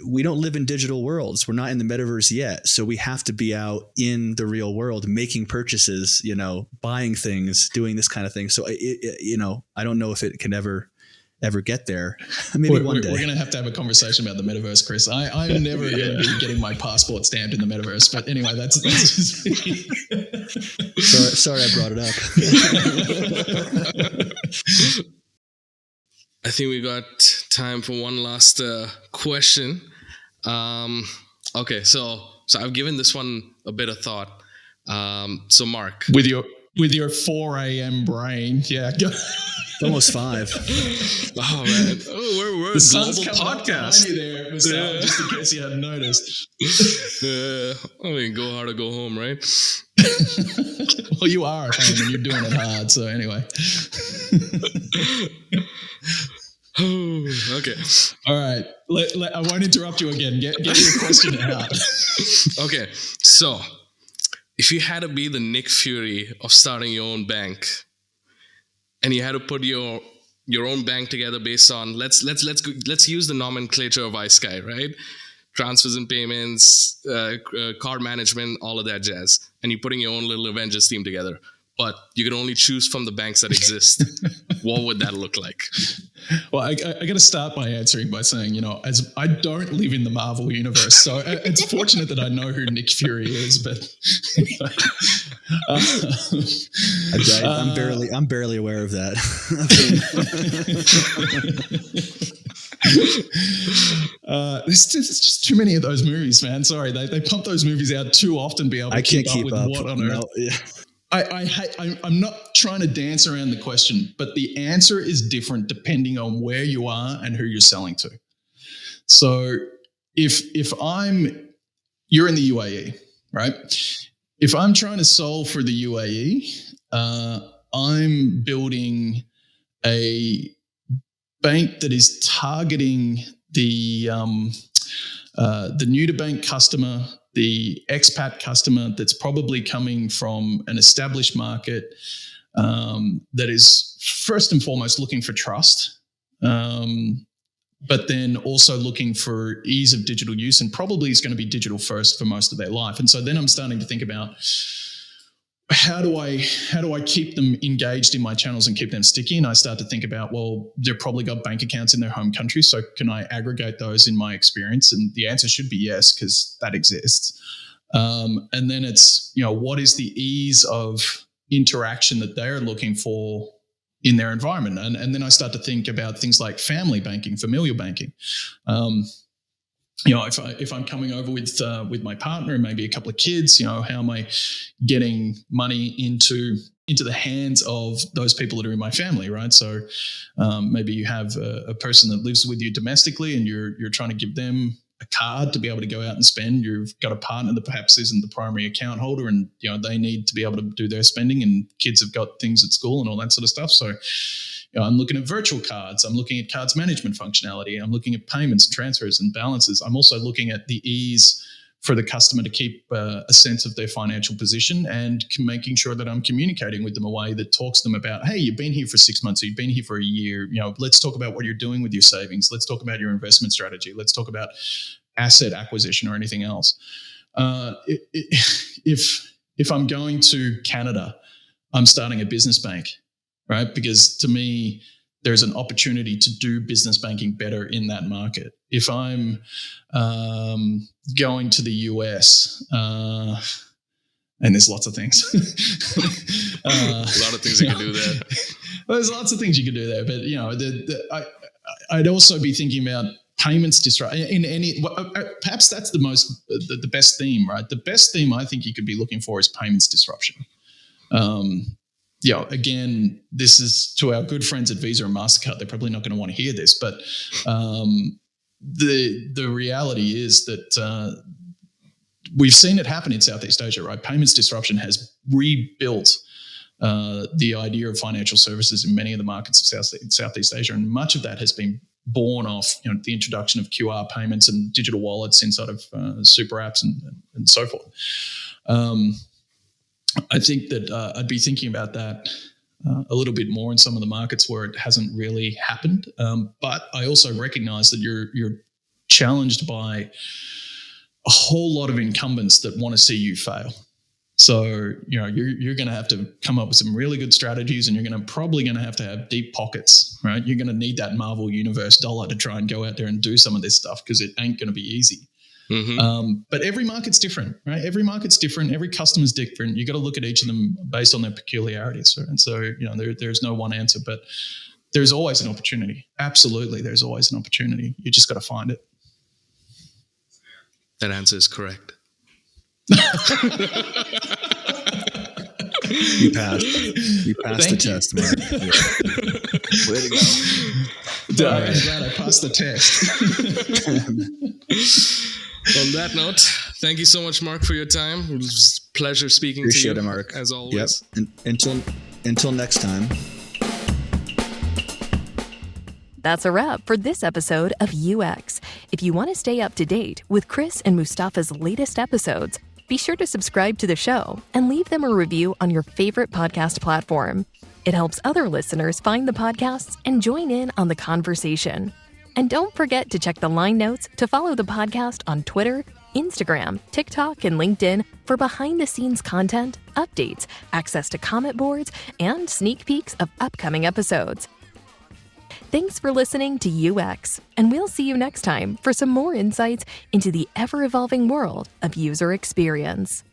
we don't live in digital worlds. We're not in the metaverse yet. So we have to be out in the real world, making purchases, buying things, doing this kind of thing. So, I don't know if it can ever get there. Maybe one day.
We're going to have a conversation about the metaverse, Chris. I'm never going to be getting my passport stamped in the metaverse. But anyway, that's just me.
Sorry I brought it up.
I think we got time for one last question. Okay, so I've given this one a bit of thought. So Mark,
with your 4 a.m. brain, yeah,
it's almost 5.
Oh man, we're
the
a
sun's
global
coming
podcast.
Up behind you there, Mustafa, just in case you hadn't noticed.
Go hard or go home, right?
Well, you are at home and you're doing it hard. So anyway.
Okay.
All right. I won't interrupt you again. Get your question out.
Okay. So, if you had to be the Nick Fury of starting your own bank, and you had to put your own bank together based on let's use the nomenclature of iSky, right? Transfers and payments, card management, all of that jazz, and you're putting your own little Avengers team together. But you can only choose from the banks that exist. What would that look like?
Well, I got to start by answering by saying, as I don't live in the Marvel universe, so it's fortunate that I know who Nick Fury is. But
I'm barely aware of that.
There's just too many of those movies, man. Sorry, they pump those movies out too often to be able to keep up with what on earth.
No, yeah.
I'm not trying to dance around the question, but the answer is different depending on where you are and who you're selling to. So if you're in the UAE, right? If I'm trying to solve for the UAE, I'm building a bank that is targeting the new to bank customer, the expat customer that's probably coming from an established market that is first and foremost looking for trust, but then also looking for ease of digital use, and probably is going to be digital first for most of their life. And so then I'm starting to think about how do I keep them engaged in my channels and keep them sticky? And I start to think about, well, they've probably got bank accounts in their home country. So can I aggregate those in my experience? And the answer should be yes, because that exists. And then it's, what is the ease of interaction that they're looking for in their environment? And then I start to think about things like family banking, familial banking. If I'm coming over with my partner and maybe a couple of kids, how am I getting money into the hands of those people that are in my family, right? So maybe you have a person that lives with you domestically, and you're trying to give them a card to be able to go out and spend. You've got a partner that perhaps isn't the primary account holder, and they need to be able to do their spending, and kids have got things at school and all that sort of stuff. So I'm looking at virtual cards. I'm looking at cards management functionality. I'm looking at payments and transfers and balances. I'm also looking at the ease for the customer to keep a sense of their financial position, and making sure that I'm communicating with them a way that talks to them about, hey, you've been here for 6 months, or you've been here for a year. Let's talk about what you're doing with your savings. Let's talk about your investment strategy. Let's talk about asset acquisition or anything else. If I'm going to Canada, I'm starting a business bank, right? Because to me, there's an opportunity to do business banking better in that market. If I'm going to the US, and there's lots of things.
A lot of things you can do there.
Well, there's lots of things you can do there, but I'd also be thinking about payments disruption. Perhaps that's the best theme, right? The best theme I think you could be looking for is payments disruption. Again, this is to our good friends at Visa and MasterCard. They're probably not going to want to hear this, but the reality is that we've seen it happen in Southeast Asia, right? Payments disruption has rebuilt the idea of financial services in many of the markets of Southeast Asia, and much of that has been born off the introduction of QR payments and digital wallets inside of super apps and so forth. I think that I'd be thinking about that a little bit more in some of the markets where it hasn't really happened. But I also recognize that you're challenged by a whole lot of incumbents that want to see you fail. So, you're going to have to come up with some really good strategies, and you're probably going to have deep pockets, right? You're going to need that Marvel Universe dollar to try and go out there and do some of this stuff, because it ain't going to be easy. Mm-hmm. But every market's different, right? Every market's different. Every customer's different. You got to look at each of them based on their peculiarities. Right? And so, there's no one answer, but there's always an opportunity. Absolutely. There's always an opportunity. You just got to find it.
That answer is correct.
You passed the test, man. Yeah. Way to go.
I'm glad I passed the test.
On that note, thank you so much, Mark, for your time. It was a pleasure speaking to you.
Appreciate it, Mark.
As always.
Yep. Until next time.
That's a wrap for this episode of UX. If you want to stay up to date with Chris and Mustafa's latest episodes, be sure to subscribe to the show and leave them a review on your favorite podcast platform. It helps other listeners find the podcasts and join in on the conversation. And don't forget to check the line notes to follow the podcast on Twitter, Instagram, TikTok, and LinkedIn for behind-the-scenes content, updates, access to comment boards, and sneak peeks of upcoming episodes. Thanks for listening to UX, and we'll see you next time for some more insights into the ever-evolving world of user experience.